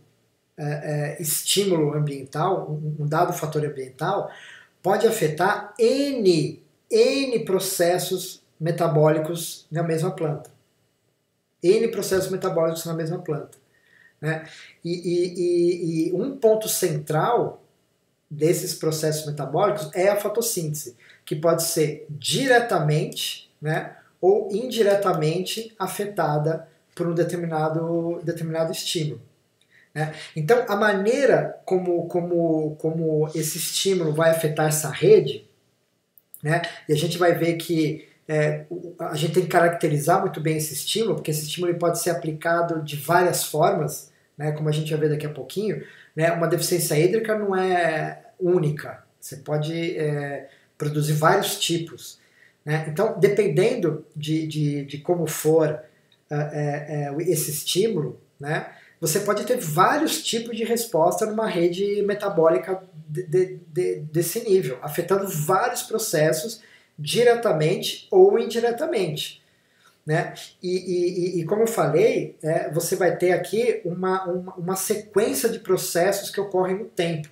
estímulo ambiental, um dado fator ambiental, pode afetar N processos metabólicos na mesma planta. N processos metabólicos na mesma planta. Né? E um ponto central desses processos metabólicos é a fotossíntese, que pode ser diretamente, né, ou indiretamente afetada por um determinado estímulo. Né? Então, a maneira como esse estímulo vai afetar essa rede, né, e a gente vai ver que a gente tem que caracterizar muito bem esse estímulo, porque esse estímulo pode ser aplicado de várias formas, né, como a gente vai ver daqui a pouquinho. Né, uma deficiência hídrica não é única, você pode produzir vários tipos. Né? Então, dependendo de como for esse estímulo, né, você pode ter vários tipos de resposta numa rede metabólica desse nível, afetando vários processos diretamente ou indiretamente. Né? E como eu falei, você vai ter aqui uma sequência de processos que ocorrem no tempo.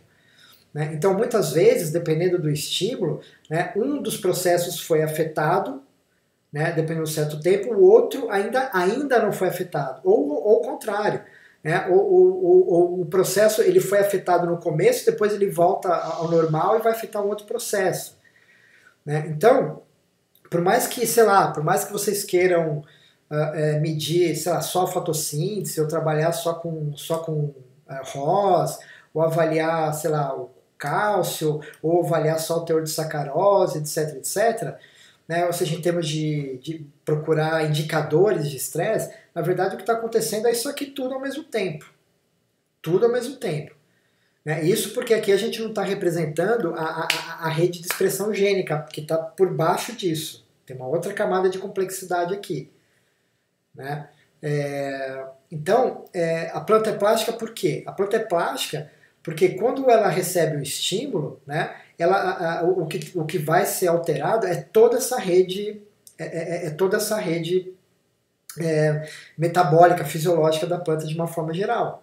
Né? Então, muitas vezes, dependendo do estímulo, né, um dos processos foi afetado, né, dependendo de um certo tempo, o outro ainda não foi afetado, ou o contrário. Né? O processo ele foi afetado no começo, depois ele volta ao normal e vai afetar um outro processo. Né? Então, por mais que, sei lá, por mais que vocês queiram medir, sei lá, só a fotossíntese, ou trabalhar só com ROS, ou avaliar, sei lá, o cálcio, ou avaliar só o teor de sacarose, etc, etc, né? Ou seja, em termos de procurar indicadores de estresse, na verdade o que está acontecendo é isso aqui tudo ao mesmo tempo. Tudo ao mesmo tempo. Né? Isso porque aqui a gente não está representando a rede de expressão gênica, que está por baixo disso. Tem uma outra camada de complexidade aqui. Né? Então, a planta é plástica por quê? A planta é plástica porque quando ela recebe o estímulo, né, o que vai ser alterado é toda essa rede, metabólica, fisiológica da planta de uma forma geral.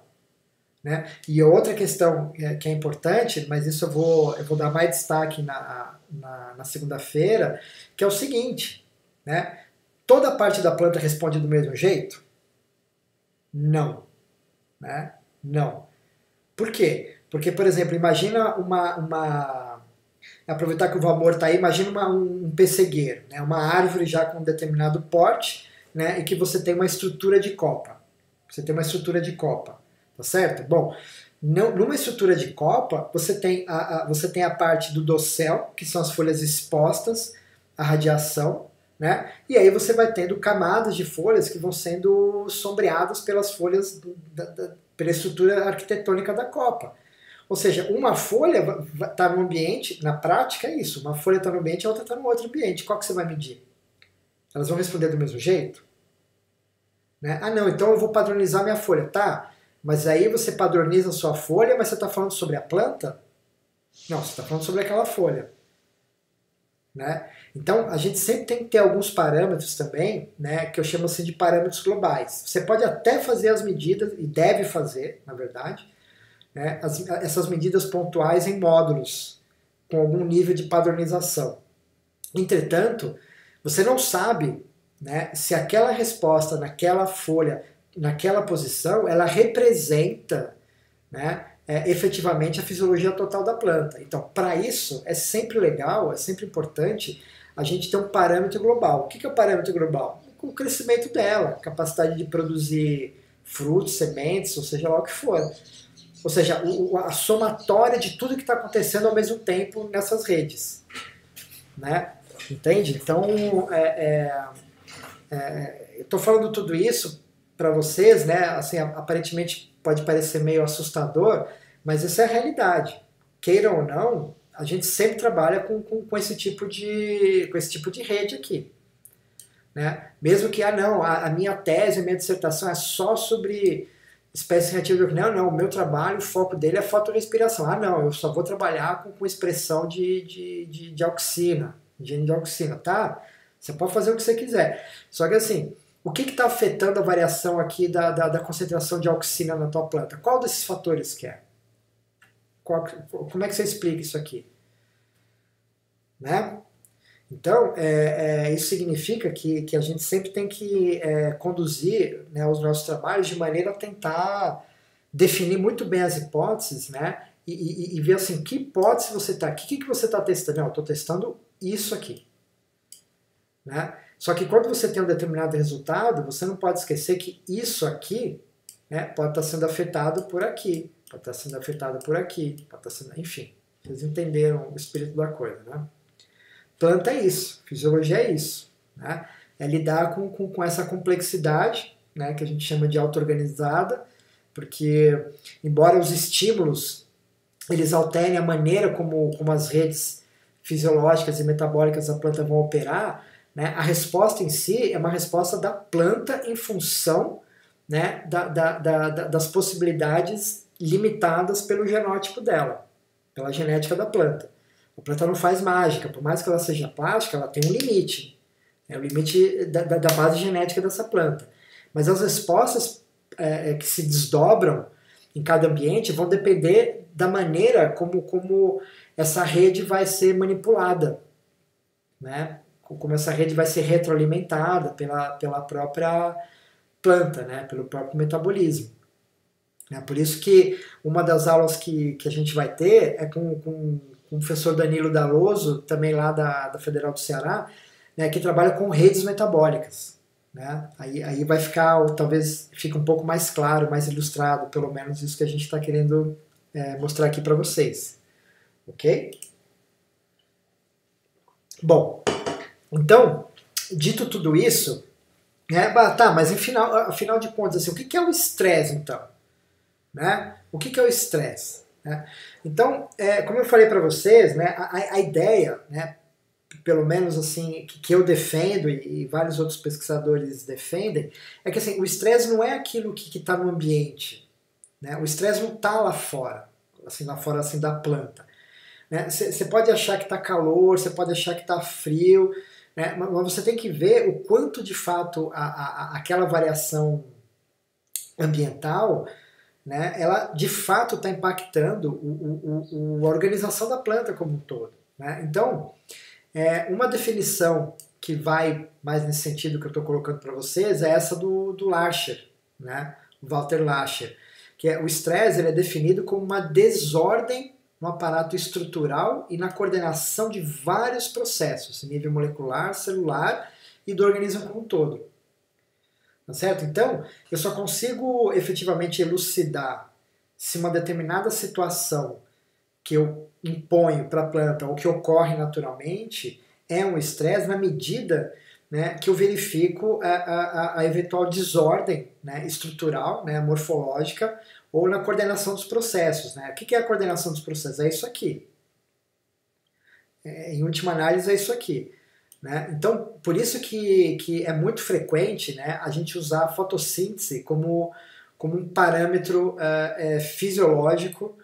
Né? E outra questão que é importante, mas isso eu vou dar mais destaque na segunda-feira, que é o seguinte, né? Toda parte da planta responde do mesmo jeito? Não. Né? Não. Por quê? Porque, por exemplo, imagina aproveitar que o Valmor está aí, imagina um pessegueiro, né? Uma árvore já com um determinado porte, né? E que você tem uma estrutura de copa. Você tem uma estrutura de copa. Tá certo? Bom, numa estrutura de copa, você tem a parte do dossel, que são as folhas expostas à radiação, né? E aí você vai tendo camadas de folhas que vão sendo sombreadas pelas folhas, pela estrutura arquitetônica da copa. Ou seja, uma folha está no ambiente, na prática é isso, uma folha está no ambiente e a outra está no outro ambiente. Qual que você vai medir? Elas vão responder do mesmo jeito? Né? Ah não, então eu vou padronizar minha folha. Tá, mas aí você padroniza a sua folha, mas você está falando sobre a planta? Não, você está falando sobre aquela folha. Né? Então, a gente sempre tem que ter alguns parâmetros também, né, que eu chamo assim de parâmetros globais. Você pode até fazer as medidas, e deve fazer, na verdade, né, essas medidas pontuais em módulos, com algum nível de padronização. Entretanto, você não sabe, né, se aquela resposta naquela folha, naquela posição, ela representa, né, efetivamente a fisiologia total da planta. Então, para isso, é sempre legal, é sempre importante a gente ter um parâmetro global. O que é o parâmetro global? O crescimento dela, a capacidade de produzir frutos, sementes, ou seja lá o que for. Ou seja, a somatória de tudo que está acontecendo ao mesmo tempo nessas redes. Né? Entende? Então, eu estou falando tudo isso para vocês, né? Assim, aparentemente pode parecer meio assustador, mas essa é a realidade. Queiram ou não, a gente sempre trabalha com esse tipo de rede aqui. Né? Mesmo que, a minha tese, a minha dissertação é só sobre espécies reativas. Não, o meu trabalho, o foco dele é fotorrespiração. Não, eu só vou trabalhar com expressão de auxina, gene de auxina, tá? Você pode fazer o que você quiser. Só que assim, o que está afetando a variação aqui da concentração de auxina na tua planta? Qual desses fatores que é? Como é que você explica isso aqui? Né? Então, isso significa que a gente sempre tem que conduzir, né, os nossos trabalhos de maneira a tentar definir muito bem as hipóteses, né, e ver assim, que hipótese você está, o que você está testando? Não, eu estou testando isso aqui. Né? Só que quando você tem um determinado resultado, você não pode esquecer que isso aqui, né, pode estar sendo afetado por aqui, pode estar sendo afetado por aqui, pode estar sendo, enfim, vocês entenderam o espírito da coisa, né? Planta é isso, fisiologia é isso, né? É lidar com essa complexidade, né, que a gente chama de auto-organizada, porque embora os estímulos eles alterem a maneira como as redes fisiológicas e metabólicas da planta vão operar, né, a resposta em si é uma resposta da planta em função né, das possibilidades limitadas pelo genótipo dela, pela genética da planta. A planta não faz mágica, por mais que ela seja plástica, ela tem um limite. É o limite da base genética dessa planta. Mas as respostas que se desdobram em cada ambiente vão depender da maneira como essa rede vai ser manipulada, né? Como essa rede vai ser retroalimentada pela própria planta, né? Pelo próprio metabolismo. Por isso que uma das aulas que a gente vai ter é com o professor Danilo Dalloso, também lá da Federal do Ceará, né, que trabalha com redes metabólicas. Né? Aí vai ficar, talvez fique um pouco mais claro, mais ilustrado, pelo menos isso que a gente está querendo mostrar aqui para vocês. Ok? Bom, então, dito tudo isso, né, tá, mas afinal de contas, assim, o que é o estresse, então? Né? O que é o estresse? Né? Então, como eu falei para vocês, né, a ideia, né, pelo menos assim, que eu defendo e vários outros pesquisadores defendem, é que assim, o estresse não é aquilo que está no ambiente. Né? O estresse não está lá fora assim, da planta. Você pode achar que está calor, você pode achar que está frio, né? Mas você tem que ver o quanto de fato aquela variação ambiental, né, ela de fato está impactando a organização da planta como um todo. Né? Então, uma definição que vai mais nesse sentido que eu estou colocando para vocês é essa do Larcher, né? Walter Larcher, que o estresse ele é definido como uma desordem no aparato estrutural e na coordenação de vários processos, em nível molecular, celular e do organismo como um todo. Tá certo? Então, eu só consigo efetivamente elucidar se uma determinada situação que eu imponho para a planta ou que ocorre naturalmente é um estresse na medida, né, que eu verifico a eventual desordem, né, estrutural, né, morfológica ou na coordenação dos processos. Né? O que é a coordenação dos processos? É isso aqui. Em última análise, é isso aqui. Né? Então, por isso que é muito frequente, né, a gente usar a fotossíntese como um parâmetro fisiológico,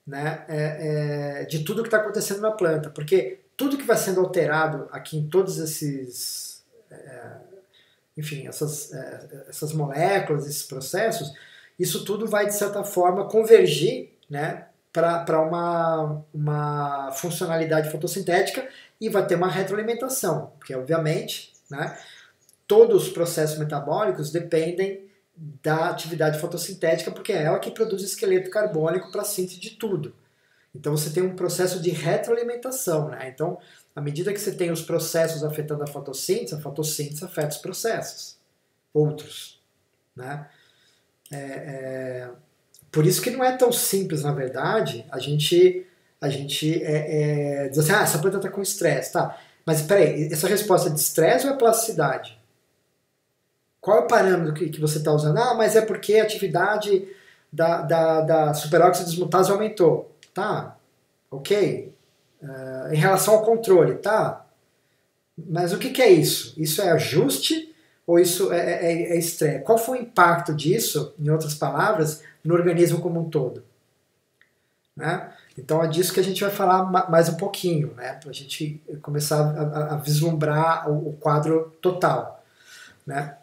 né, de tudo que está acontecendo na planta, porque tudo que vai sendo alterado aqui em todos esses, enfim, essas moléculas, esses processos, isso tudo vai de certa forma convergir, né, para uma funcionalidade fotossintética e vai ter uma retroalimentação, porque obviamente, né, todos os processos metabólicos dependem da atividade fotossintética, porque é ela que produz esqueleto carbônico para a síntese de tudo. Então você tem um processo de retroalimentação. Né? Então, à medida que você tem os processos afetando a fotossíntese afeta os processos, outros. Né? Por isso que não é tão simples, na verdade, a gente dizer assim, essa planta está com estresse. Tá. Mas peraí, essa resposta é de estresse ou é plasticidade? Qual é o parâmetro que você está usando? Mas é porque a atividade da superóxido desmutase aumentou. Tá, ok. Em relação ao controle, tá. Mas o que é isso? Isso é ajuste ou isso é estresse? Qual foi o impacto disso, em outras palavras, no organismo como um todo? Né? Então é disso que a gente vai falar mais um pouquinho, né? Para a gente começar a vislumbrar o quadro total. Né?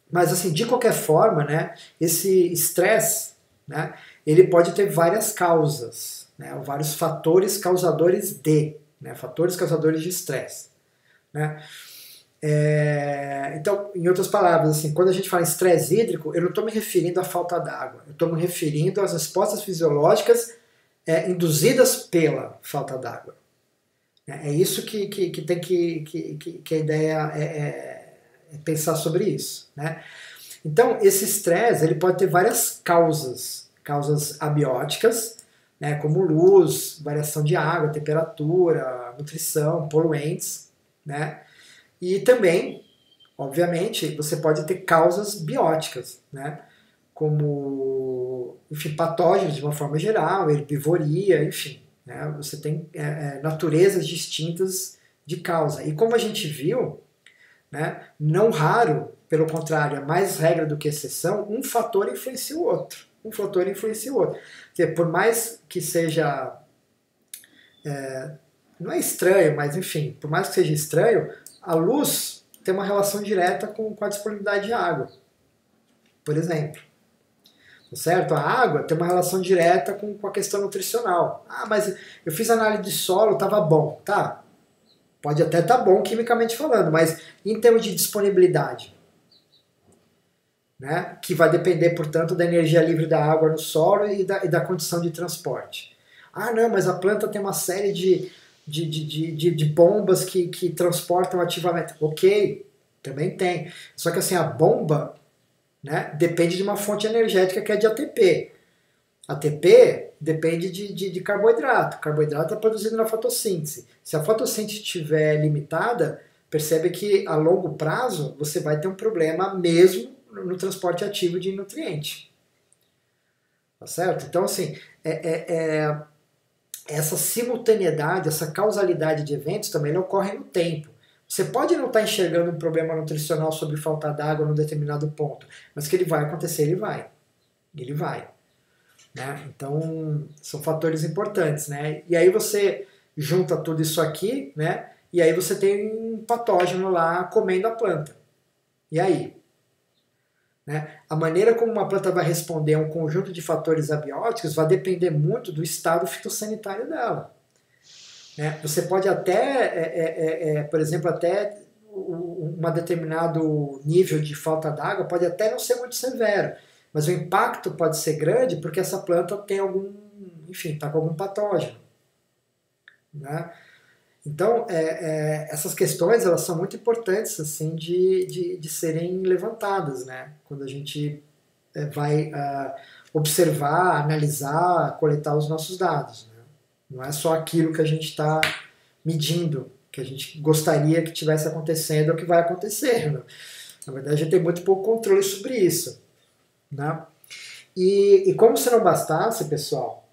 Mas, assim, de qualquer forma, né, esse estresse, né, ele pode ter várias causas, né, vários fatores causadores né, fatores causadores de estresse. Né. Então, em outras palavras, assim, quando a gente fala em estresse hídrico, eu não estou me referindo à falta d'água, eu estou me referindo às respostas fisiológicas induzidas pela falta d'água. É isso que tem que a ideia pensar sobre isso. Né? Então, esse estresse ele pode ter várias causas abióticas, né, como luz, variação de água, temperatura, nutrição, poluentes, né? E também, obviamente, você pode ter causas bióticas, né, como, enfim, patógenos de uma forma geral, herbivoria, enfim, né, você tem naturezas distintas de causa. E como a gente viu, né? Não raro, pelo contrário, é mais regra do que exceção, um fator influencia o outro. Um fator influencia o outro. Porque por mais que seja... não é estranho, mas enfim, por mais que seja estranho, a luz tem uma relação direta com a disponibilidade de água, por exemplo. Certo? A água tem uma relação direta com a questão nutricional. Ah, mas eu fiz análise de solo, estava bom. Tá, pode até estar bom quimicamente falando, mas em termos de disponibilidade, né, que vai depender, portanto, da energia livre da água no solo e da condição de transporte. Ah, não, mas a planta tem uma série de bombas que transportam ativamente. Ok, também tem. Só que assim, a bomba, né, depende de uma fonte energética que é de ATP. ATP depende de carboidrato. Carboidrato é produzido na fotossíntese. Se a fotossíntese estiver limitada, percebe que a longo prazo você vai ter um problema mesmo no transporte ativo de nutriente. Tá certo? Então, assim, essa simultaneidade, essa causalidade de eventos também não ocorre no tempo. Você pode não estar enxergando um problema nutricional sobre falta d'água num determinado ponto, mas que ele vai acontecer, ele vai. Ele vai. Né? Então, são fatores importantes. Né? E aí você junta tudo isso aqui, né? E aí você tem um patógeno lá comendo a planta. E aí? Né? A maneira como uma planta vai responder a um conjunto de fatores abióticos vai depender muito do estado fitossanitário dela. Né? Você pode até, por exemplo, até um determinado nível de falta d'água pode até não ser muito severo, mas o impacto pode ser grande porque essa planta tem algum, enfim, está com algum patógeno. Né? Então, essas questões elas são muito importantes assim, de serem levantadas, né? Quando a gente vai observar, analisar, coletar os nossos dados. Né? Não é só aquilo que a gente está medindo, que a gente gostaria que tivesse acontecendo ou que vai acontecer. Né? Na verdade, a gente tem muito pouco controle sobre isso. Né? E como se não bastasse, pessoal,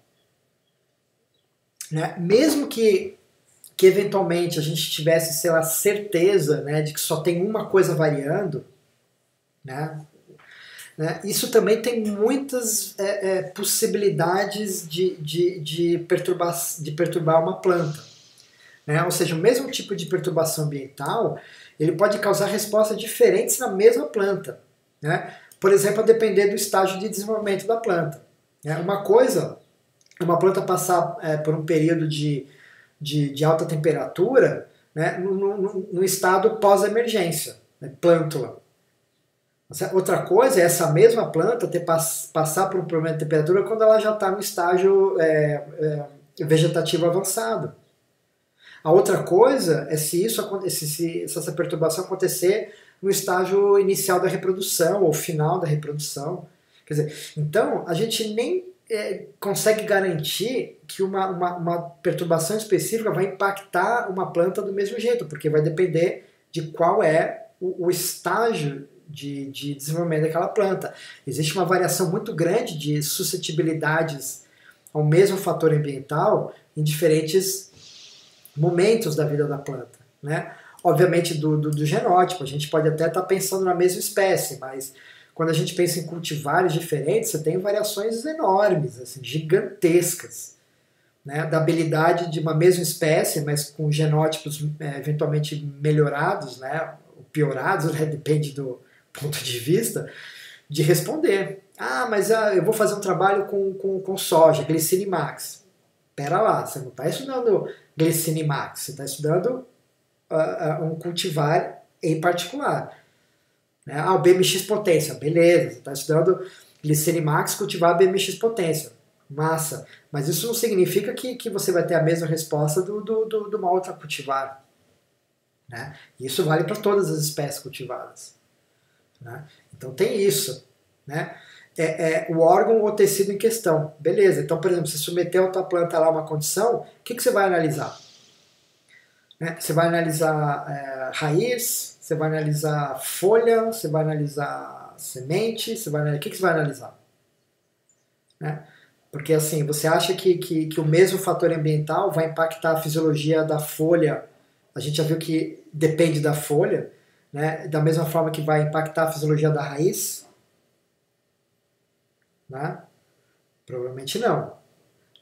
né? Mesmo que eventualmente a gente tivesse, sei lá, certeza, né, de que só tem uma coisa variando, né, isso também tem muitas possibilidades de perturbar uma planta. Né? Ou seja, o mesmo tipo de perturbação ambiental ele pode causar respostas diferentes na mesma planta. Né? Por exemplo, a depender do estágio de desenvolvimento da planta. Né? Uma coisa é uma planta passar por um período de alta temperatura, né, no estado pós-emergência, né, plântula. Outra coisa é essa mesma planta passar por um problema de temperatura quando ela já está no estágio vegetativo avançado. A outra coisa é se essa perturbação acontecer no estágio inicial da reprodução ou final da reprodução. Quer dizer, então a gente nem consegue garantir que uma perturbação específica vai impactar uma planta do mesmo jeito, porque vai depender de qual é o estágio de desenvolvimento daquela planta. Existe uma variação muito grande de suscetibilidades ao mesmo fator ambiental em diferentes momentos da vida da planta. Né? Obviamente do genótipo, a gente pode até estar pensando na mesma espécie, mas quando a gente pensa em cultivares diferentes, você tem variações enormes, assim, gigantescas, né, da habilidade de uma mesma espécie, mas com genótipos eventualmente melhorados, né, ou piorados, né, depende do ponto de vista, de responder. Ah, mas eu vou fazer um trabalho com soja, Glycine-Max. Pera lá, você não está estudando Glycine-Max, você está estudando um cultivar em particular. Né? O BMX potência, beleza, você está estudando Glycine-Max, cultivar BMX potência, massa, mas isso não significa que você vai ter a mesma resposta de uma outra cultivar. Né? Isso vale para todas as espécies cultivadas. Né? Então tem isso. Né? O órgão ou tecido em questão, beleza, então por exemplo, você submeteu a tua planta lá a uma condição, o que você vai analisar? Né? Você vai analisar raiz, você vai analisar folha, você vai analisar semente, o que você vai analisar? Né? Porque assim, você acha que o mesmo fator ambiental vai impactar a fisiologia da folha? A gente já viu que depende da folha, né, da mesma forma que vai impactar a fisiologia da raiz? Né? Provavelmente não.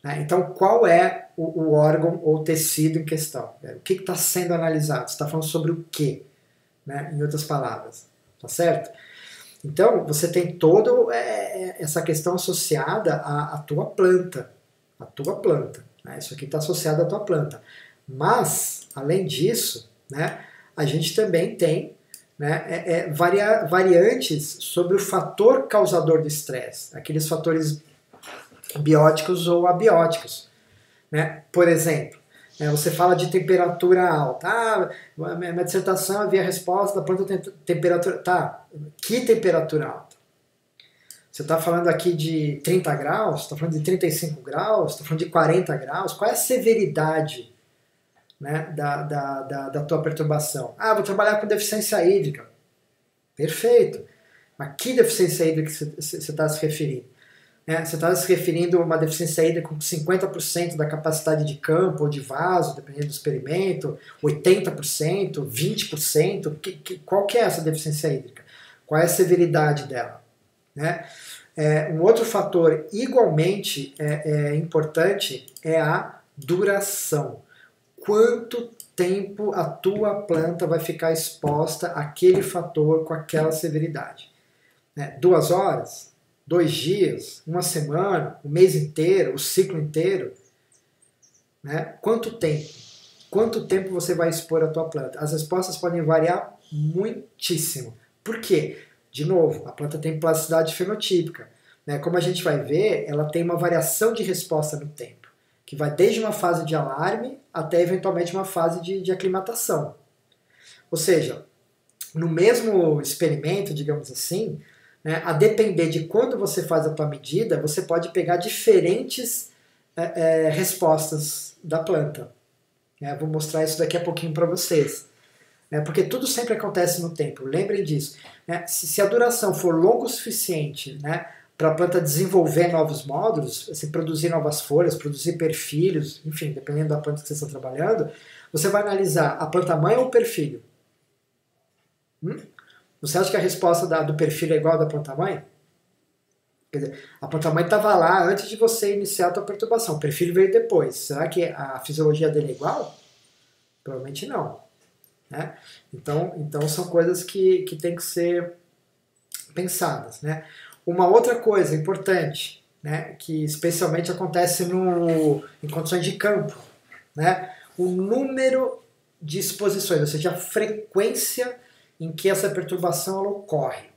Né? Então, qual é o órgão ou tecido em questão? O que está sendo analisado? Você está falando sobre o quê? Né? Em outras palavras. Tá certo? Então, você tem toda essa questão associada à tua planta. A tua planta. Né? Isso aqui está associado à tua planta. Mas, além disso, né, a gente também tem, né, variantes sobre o fator causador do estresse. Aqueles fatores bióticos ou abióticos. Né? Por exemplo, você fala de temperatura alta. Ah, minha dissertação havia a resposta da planta temperatura. Tá, que temperatura alta? Você está falando aqui de 30 graus? Está falando de 35 graus? Está falando de 40 graus? Qual é a severidade, né, da tua perturbação? Ah, vou trabalhar com deficiência hídrica. Perfeito. Mas que deficiência hídrica você está se referindo? Você está se referindo a uma deficiência hídrica com 50% da capacidade de campo ou de vaso, dependendo do experimento, 80%, 20%? Qual que é essa deficiência hídrica? Qual é a severidade dela? Né? Um outro fator igualmente importante é a duração. Quanto tempo a tua planta vai ficar exposta àquele fator com aquela severidade? 2 horas? 2 dias, 1 semana, o mês inteiro, o ciclo inteiro? Né? Quanto tempo? Quanto tempo você vai expor a tua planta? As respostas podem variar muitíssimo. Por quê? De novo, a planta tem plasticidade fenotípica. Né? Como a gente vai ver, ela tem uma variação de resposta no tempo, que vai desde uma fase de alarme até eventualmente uma fase de aclimatação. Ou seja, no mesmo experimento, digamos assim, né, a depender de quando você faz a tua medida, você pode pegar diferentes respostas da planta. Vou mostrar isso daqui a pouquinho para vocês. Porque tudo sempre acontece no tempo, lembrem disso. Se a duração for longa o suficiente, né, para a planta desenvolver novos módulos, assim, produzir novas folhas, produzir perfilhos, enfim, dependendo da planta que você está trabalhando, você vai analisar a planta mãe ou o perfilho? Você acha que a resposta do perfil é igual à da planta-mãe? Quer dizer, a planta-mãe estava lá antes de você iniciar a tua perturbação. O perfil veio depois. Será que a fisiologia dele é igual? Provavelmente não. Né? Então são coisas que têm que ser pensadas. Né? Uma outra coisa importante, né, que especialmente acontece em condições de campo, né? O número de exposições, ou seja, a frequência em que essa perturbação ela ocorre.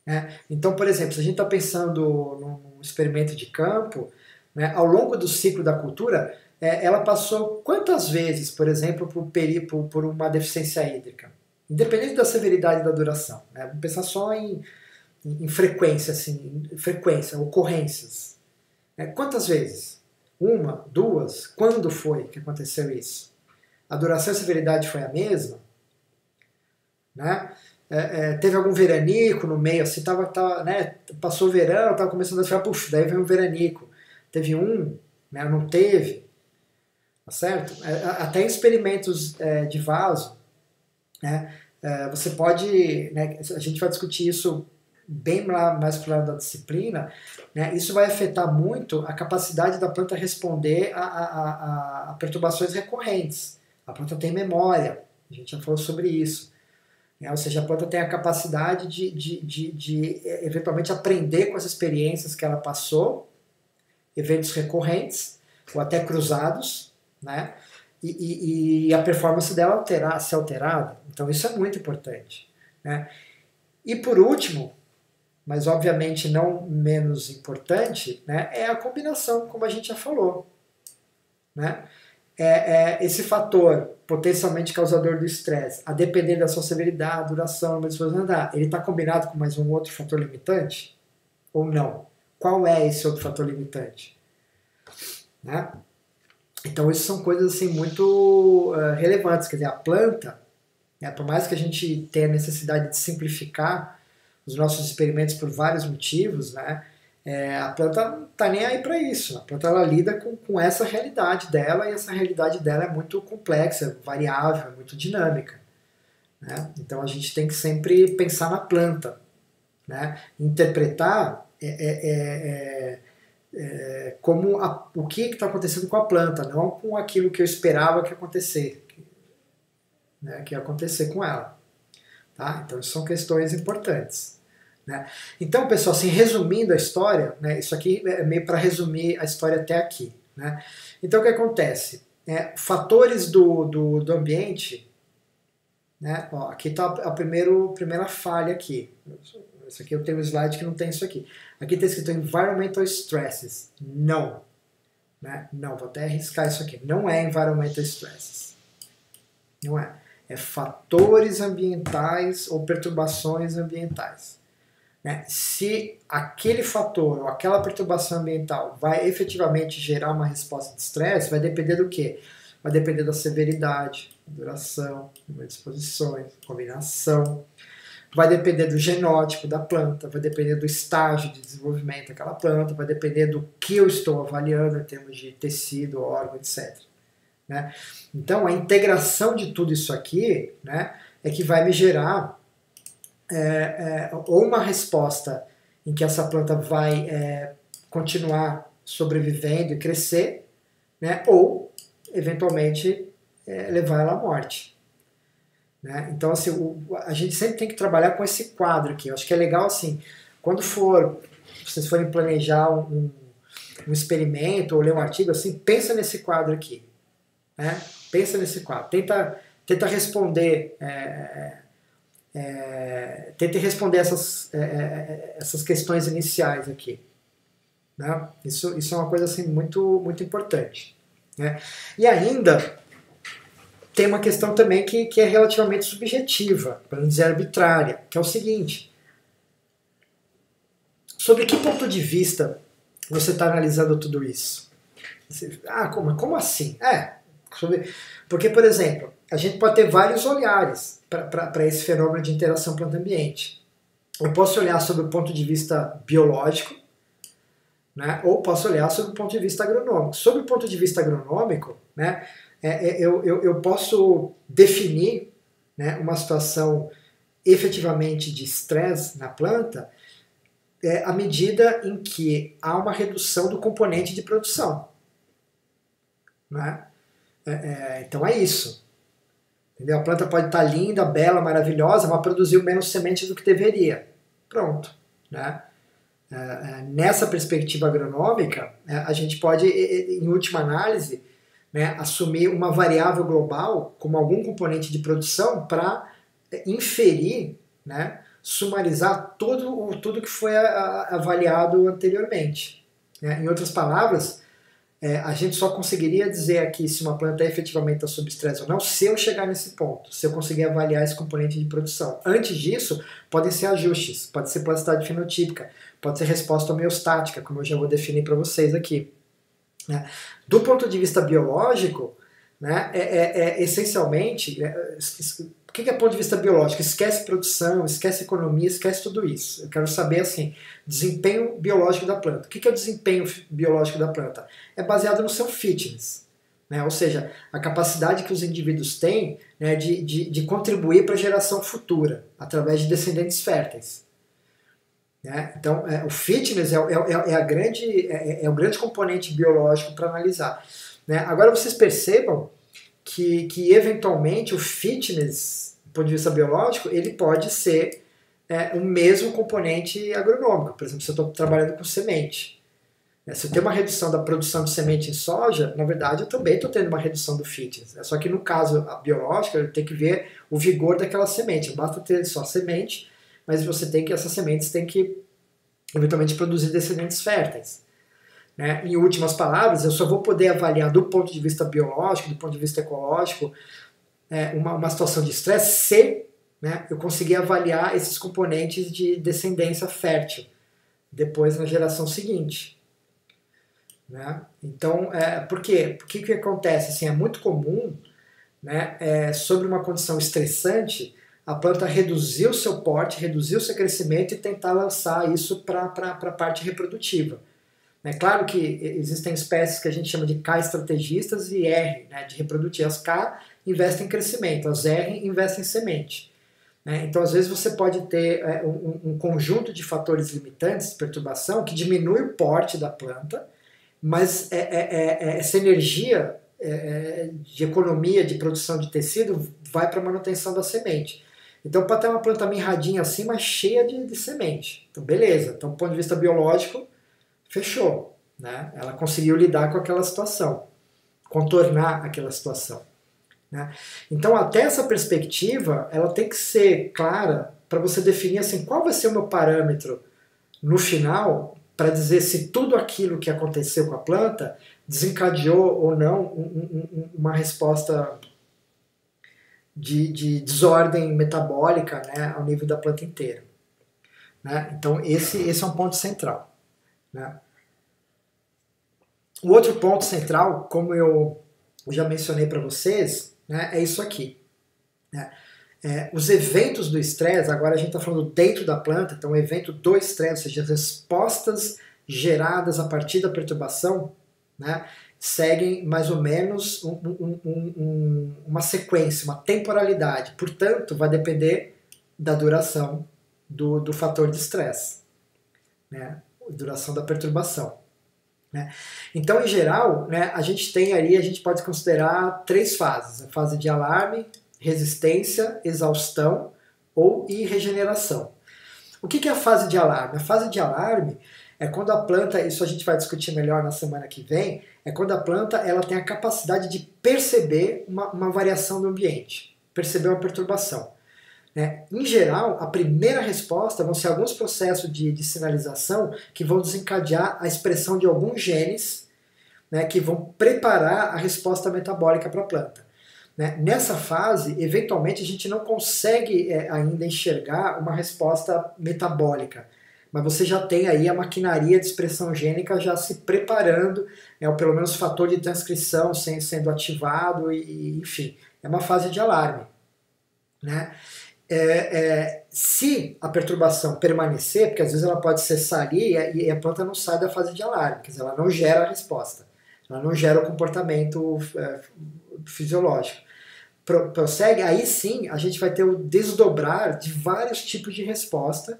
Né? Então, por exemplo, se a gente está pensando num experimento de campo, né, ao longo do ciclo da cultura, ela passou quantas vezes, por exemplo, por uma deficiência hídrica? Independente da severidade da duração. Né? Vamos pensar só em frequência, assim, ocorrências. Quantas vezes? 1, 2? Quando foi que aconteceu isso? A duração e a severidade foi a mesma? Né? Teve algum veranico no meio, assim, né, passou o verão, estava começando a ficar, puxa, daí veio um veranico. Teve né, não teve, tá certo? Até em experimentos de vaso, né, você pode, né, a gente vai discutir isso bem mais para o lado da disciplina, né, isso vai afetar muito a capacidade da planta responder a perturbações recorrentes. A planta tem memória, a gente já falou sobre isso. Ou seja, a planta tem a capacidade de eventualmente aprender com as experiências que ela passou, eventos recorrentes, ou até cruzados, né? E a performance dela ser alterada. Então isso é muito importante. Né? E por último, mas obviamente não menos importante, né, é a combinação, como a gente já falou. Né? Esse fator potencialmente causador do estresse, a depender da sua severidade, duração, ele está combinado com mais um outro fator limitante? Ou não? Qual é esse outro fator limitante? Né? Então, isso são coisas assim, muito relevantes. Quer dizer, a planta, né, por mais que a gente tenha necessidade de simplificar os nossos experimentos por vários motivos, né, a planta não está nem aí para isso. A planta ela lida com essa realidade dela, e essa realidade dela é muito complexa, variável, muito dinâmica. né? Então a gente tem que sempre pensar na planta, né? Interpretar como o que está acontecendo com a planta, não com aquilo que eu esperava que acontecer, né? Que ia acontecer com ela. Tá? Então isso são questões importantes. Né? Então, pessoal, assim, resumindo a história, né, isso aqui é meio para resumir a história até aqui. Né? Então, o que acontece? Fatores do ambiente, né? Ó, aqui está a primeira falha aqui. Isso aqui eu tenho um slide que não tem isso aqui. Aqui está escrito Environmental Stresses. Não. Né? Não, vou até arriscar isso aqui. Não é Environmental Stresses. Não é. É fatores ambientais ou perturbações ambientais. Né? Se aquele fator ou aquela perturbação ambiental vai efetivamente gerar uma resposta de estresse, vai depender do quê? Vai depender da severidade, duração, número de exposições, combinação. Vai depender do genótipo da planta, vai depender do estágio de desenvolvimento daquela planta, vai depender do que eu estou avaliando em termos de tecido, órgão, etc. Né? Então, a integração de tudo isso aqui, né, é que vai me gerar ou uma resposta em que essa planta vai continuar sobrevivendo e crescer, né, ou, eventualmente, levar ela à morte. Né? Então, assim, a gente sempre tem que trabalhar com esse quadro aqui. Eu acho que é legal, assim, quando vocês forem planejar um experimento ou ler um artigo, assim, pensa nesse quadro aqui. Né? Pensa nesse quadro. Tenta responder essas questões iniciais aqui. Né? Isso é uma coisa assim, muito, muito importante. Né? E ainda tem uma questão também que é relativamente subjetiva, para não dizer arbitrária, que é o seguinte: sobre que ponto de vista você está analisando tudo isso? Como assim? Porque, por exemplo, a gente pode ter vários olhares para esse fenômeno de interação planta-ambiente. Eu posso olhar sobre o ponto de vista biológico, né, ou posso olhar sobre o ponto de vista agronômico. Sobre o ponto de vista agronômico, né, eu posso definir, né, uma situação efetivamente de estresse na planta à medida em que há uma redução do componente de produção. Né? Então é isso. Entendeu? A planta pode estar linda, bela, maravilhosa, mas produziu menos sementes do que deveria. Pronto. Né? Nessa perspectiva agronômica, a gente pode, em última análise, né, assumir uma variável global como algum componente de produção para inferir, né, sumarizar tudo que foi avaliado anteriormente. Né? Em outras palavras, a gente só conseguiria dizer aqui se uma planta efetivamente está sob estresse ou não se eu chegar nesse ponto, se eu conseguir avaliar esse componente de produção. Antes disso, podem ser ajustes, pode ser plasticidade fenotípica, pode ser resposta homeostática, como eu já vou definir para vocês aqui. Né? Do ponto de vista biológico, né, essencialmente, o que é ponto de vista biológico? Esquece produção, esquece economia, esquece tudo isso. Eu quero saber, assim, desempenho biológico da planta. O que é o desempenho biológico da planta? É baseado no seu fitness. Né? Ou seja, a capacidade que os indivíduos têm, né, de contribuir para a geração futura, através de descendentes férteis. Né? Então, o fitness é o grande componente biológico para analisar. Né? Agora vocês percebam que eventualmente o fitness, do ponto de vista biológico, ele pode ser o mesmo componente agronômico. Por exemplo, se eu estou trabalhando com semente. Se eu tenho uma redução da produção de semente em soja, na verdade eu também estou tendo uma redução do fitness. Só que no caso biológico, eu tenho que ver o vigor daquela semente. Não basta ter só semente, mas essas sementes têm que eventualmente produzir descendentes férteis. Né? Em últimas palavras, eu só vou poder avaliar do ponto de vista biológico, do ponto de vista ecológico, uma situação de estresse se, né, eu conseguir avaliar esses componentes de descendência fértil depois na geração seguinte. Né? Então, por quê? O que acontece? Assim, é muito comum, né, sobre uma condição estressante, a planta reduzir o seu porte, reduzir o seu crescimento e tentar lançar isso para a parte reprodutiva. É claro que existem espécies que a gente chama de K estrategistas e R, né, de reprodutivo. As K investem em crescimento, as R investem em semente. Né? Então, às vezes, você pode ter um conjunto de fatores limitantes de perturbação que diminui o porte da planta, mas essa energia de economia de produção de tecido vai para a manutenção da semente. Então pode ter uma planta mirradinha assim, mas cheia de semente. Então beleza, então do ponto de vista biológico, fechou. Né? Ela conseguiu lidar com aquela situação, contornar aquela situação. Né? Então até essa perspectiva, ela tem que ser clara para você definir assim, qual vai ser o meu parâmetro no final para dizer se tudo aquilo que aconteceu com a planta desencadeou ou não uma resposta de desordem metabólica, né, ao nível da planta inteira. Né? Então esse é um ponto central. Né? O outro ponto central, como eu já mencionei para vocês, né, é isso aqui. Né? Os eventos do estresse, agora a gente está falando dentro da planta, então o evento do estresse, ou seja, as respostas geradas a partir da perturbação, né, seguem mais ou menos uma sequência, uma temporalidade. Portanto, vai depender da duração do fator de estresse, né, duração da perturbação. Né. Então, em geral, né, a gente tem ali, a gente pode considerar 3 fases: a fase de alarme, resistência, exaustão e regeneração. O que é a fase de alarme? A fase de alarme é quando a planta, isso a gente vai discutir melhor na semana que vem, é quando a planta ela tem a capacidade de perceber uma variação do ambiente, perceber uma perturbação. Né? Em geral, a primeira resposta vão ser alguns processos de sinalização que vão desencadear a expressão de alguns genes, né, que vão preparar a resposta metabólica para a planta. Né? Nessa fase, eventualmente, a gente não consegue ainda enxergar uma resposta metabólica, mas você já tem aí a maquinaria de expressão gênica já se preparando, né, ou pelo menos o fator de transcrição sendo ativado, enfim, é uma fase de alarme. Né? Se a perturbação permanecer, porque às vezes ela pode cessar ali e a planta não sai da fase de alarme, quer dizer, ela não gera a resposta, ela não gera o comportamento fisiológico. Prossegue, aí sim a gente vai ter o desdobrar de vários tipos de resposta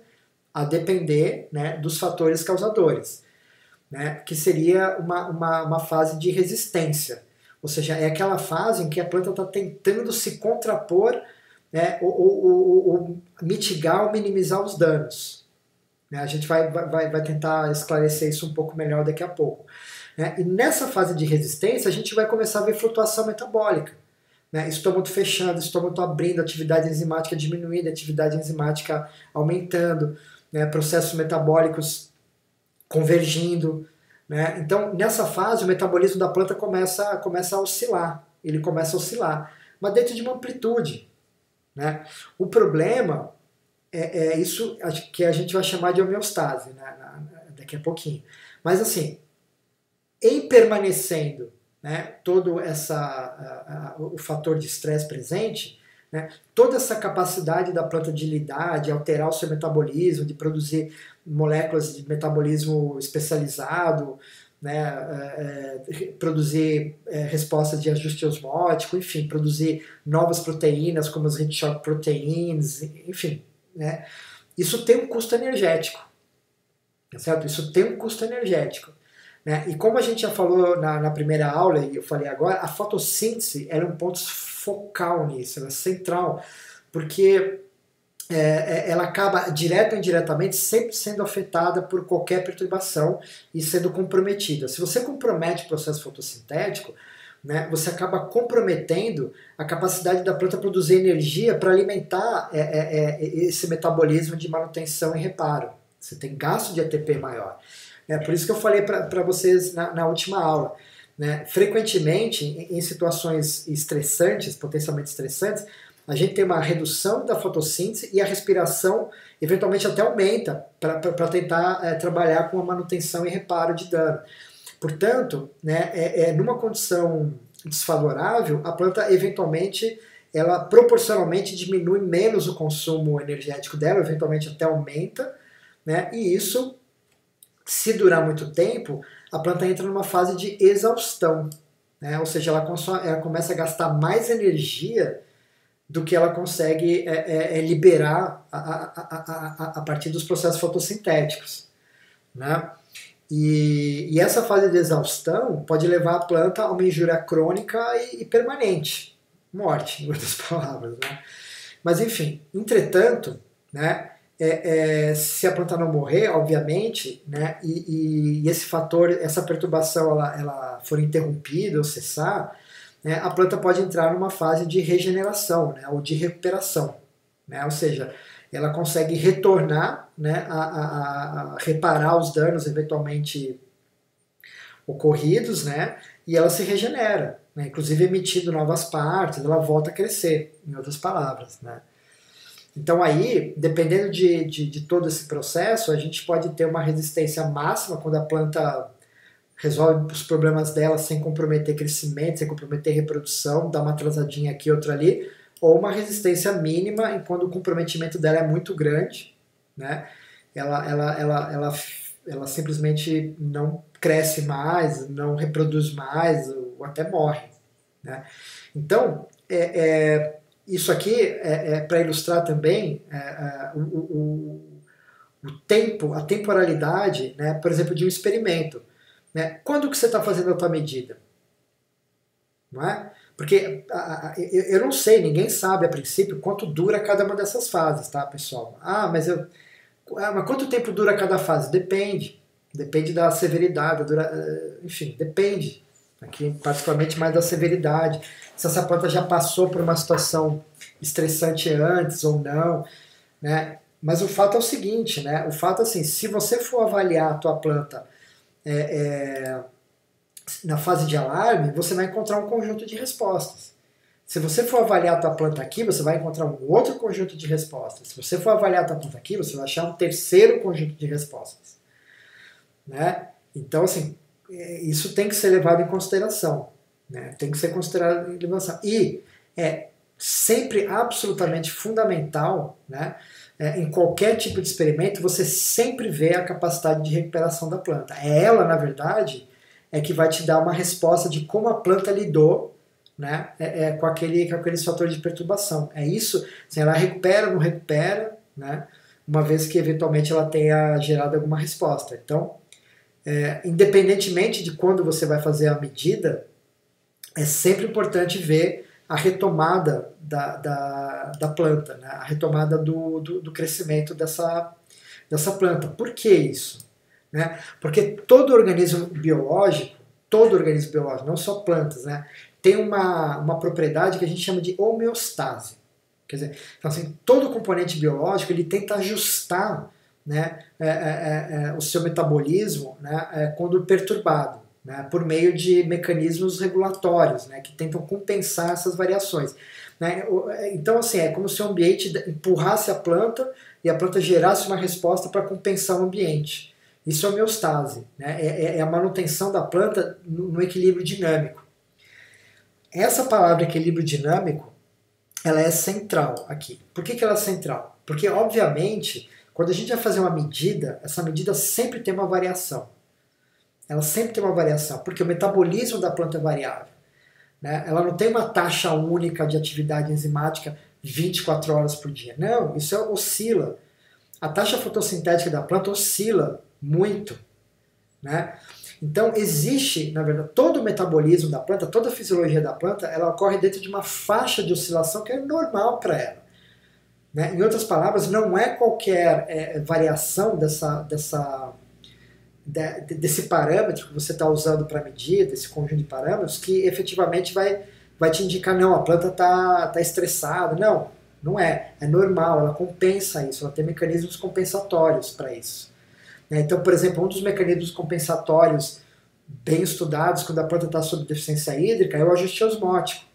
a depender, né, dos fatores causadores, né, que seria uma fase de resistência, ou seja, é aquela fase em que a planta está tentando se contrapor, né, ou mitigar ou minimizar os danos. Né, a gente vai tentar esclarecer isso um pouco melhor daqui a pouco. Né, e nessa fase de resistência a gente vai começar a ver flutuação metabólica. Né, estômago fechando, estômago abrindo, atividade enzimática diminuindo, atividade enzimática aumentando, né, processos metabólicos convergindo. Né, então, nessa fase, o metabolismo da planta começa a oscilar. Ele começa a oscilar, mas dentro de uma amplitude. Né. O problema é isso que a gente vai chamar de homeostase, né, daqui a pouquinho. Mas, assim, em permanecendo, né, todo o fator de estresse presente, né, toda essa capacidade da planta de lidar, de alterar o seu metabolismo, de produzir moléculas de metabolismo especializado, né, produzir respostas de ajuste osmótico, enfim, produzir novas proteínas como as heat shock proteins, enfim, né, isso tem um custo energético, certo? Isso tem um custo energético. Né? E como a gente já falou na primeira aula, e eu falei agora, a fotossíntese é um ponto focal nisso, ela é central, porque ela acaba, direta ou indiretamente, sempre sendo afetada por qualquer perturbação e sendo comprometida. Se você compromete o processo fotossintético, né, você acaba comprometendo a capacidade da planta produzir energia para alimentar esse metabolismo de manutenção e reparo. Você tem gasto de ATP maior. Por isso que eu falei para vocês na última aula. Né? Frequentemente, em situações estressantes, potencialmente estressantes, a gente tem uma redução da fotossíntese e a respiração eventualmente até aumenta para tentar trabalhar com a manutenção e reparo de dano. Portanto, né, numa condição desfavorável, a planta eventualmente, ela proporcionalmente diminui menos o consumo energético dela, eventualmente até aumenta, né, e isso, se durar muito tempo, a planta entra numa fase de exaustão. né? Ou seja, ela começa a gastar mais energia do que ela consegue liberar a partir dos processos fotossintéticos, né? E essa fase de exaustão pode levar a planta a uma injúria crônica e permanente, morte, em outras palavras, né? Mas enfim, entretanto, né, se a planta não morrer, obviamente, né, e esse fator, essa perturbação, ela for interrompida ou cessar, né, a planta pode entrar numa fase de regeneração, né, ou de recuperação, né, ou seja, ela consegue retornar, né, a reparar os danos eventualmente ocorridos, né, e ela se regenera, né, inclusive emitindo novas partes, ela volta a crescer, em outras palavras, né. Então aí, dependendo de todo esse processo, a gente pode ter uma resistência máxima quando a planta resolve os problemas dela sem comprometer crescimento, sem comprometer reprodução, dá uma atrasadinha aqui, outra ali, ou uma resistência mínima quando o comprometimento dela é muito grande, né? Ela simplesmente não cresce mais, não reproduz mais, ou até morre, né? Então, isso aqui é para ilustrar também o tempo, a temporalidade, né, por exemplo, de um experimento. Né? Quando que você está fazendo a tua medida? Não é? Porque eu não sei, ninguém sabe a princípio quanto dura cada uma dessas fases, tá, pessoal? Mas quanto tempo dura cada fase? Depende. Depende da severidade, enfim, depende. Aqui, particularmente mais da severidade. Se essa planta já passou por uma situação estressante antes ou não, né? Mas o fato é o seguinte, né? O fato é assim, se você for avaliar a tua planta na fase de alarme, você vai encontrar um conjunto de respostas. Se você for avaliar a tua planta aqui, você vai encontrar um outro conjunto de respostas. Se você for avaliar a tua planta aqui, você vai achar um terceiro conjunto de respostas. Né? Então, assim, isso tem que ser levado em consideração. Né? Tem que ser considerado em consideração. E é sempre absolutamente fundamental, né? Em qualquer tipo de experimento, você sempre vê a capacidade de recuperação da planta. Ela, na verdade, que vai te dar uma resposta de como a planta lidou, né, com aqueles fatores de perturbação. É isso, assim, ela recupera ou não recupera, né, uma vez que eventualmente ela tenha gerado alguma resposta. Então, independentemente de quando você vai fazer a medida, é sempre importante ver a retomada da planta, né? A retomada do crescimento dessa planta. Por que isso? Né? Porque todo organismo biológico, não só plantas, né, tem uma propriedade que a gente chama de homeostase. Quer dizer, então, assim, todo componente biológico ele tenta ajustar, né, o seu metabolismo, né, quando perturbado. Né, por meio de mecanismos regulatórios, né, que tentam compensar essas variações. Né? Então, assim, é como se o ambiente empurrasse a planta e a planta gerasse uma resposta para compensar o ambiente. Isso é homeostase, né? É a manutenção da planta no equilíbrio dinâmico. Essa palavra equilíbrio dinâmico, ela é central aqui. Por que ela é central? Porque, obviamente, quando a gente vai fazer uma medida, essa medida sempre tem uma variação. Ela sempre tem uma variação, porque o metabolismo da planta é variável. Né? Ela não tem uma taxa única de atividade enzimática 24 horas por dia. Não, isso oscila. A taxa fotossintética da planta oscila muito. Né? Então existe, na verdade, todo o metabolismo da planta, toda a fisiologia da planta, ela ocorre dentro de uma faixa de oscilação que é normal para ela. Né? Em outras palavras, não é qualquer variação desse parâmetro que você está usando para medir, desse conjunto de parâmetros, que efetivamente vai te indicar, não, a planta está estressada. Não, não é. É normal, ela compensa isso, ela tem mecanismos compensatórios para isso. Então, por exemplo, um dos mecanismos compensatórios bem estudados quando a planta está sob deficiência hídrica é o ajuste osmótico.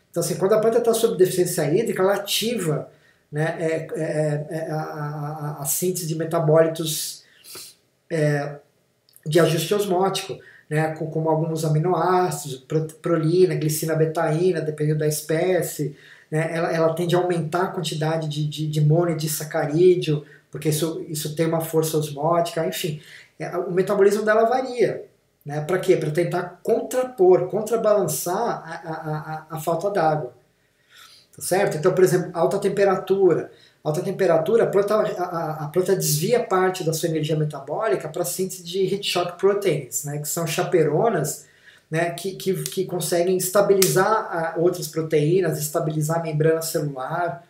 Então, assim, quando a planta está sob deficiência hídrica, ela ativa, né, a síntese de metabólitos de ajuste osmótico, né, como alguns aminoácidos, prolina, glicina, betaína, dependendo da espécie. Né, ela tende a aumentar a quantidade de monoindisacarídeo, porque isso tem uma força osmótica, enfim. O metabolismo dela varia. Né? Para quê? Para tentar contrapor, contrabalançar a falta d'água. Tá certo? Então, por exemplo, alta temperatura. Alta temperatura, a planta desvia parte da sua energia metabólica para a síntese de heat shock proteins, né, que são chaperonas, né, que conseguem estabilizar outras proteínas, estabilizar a membrana celular.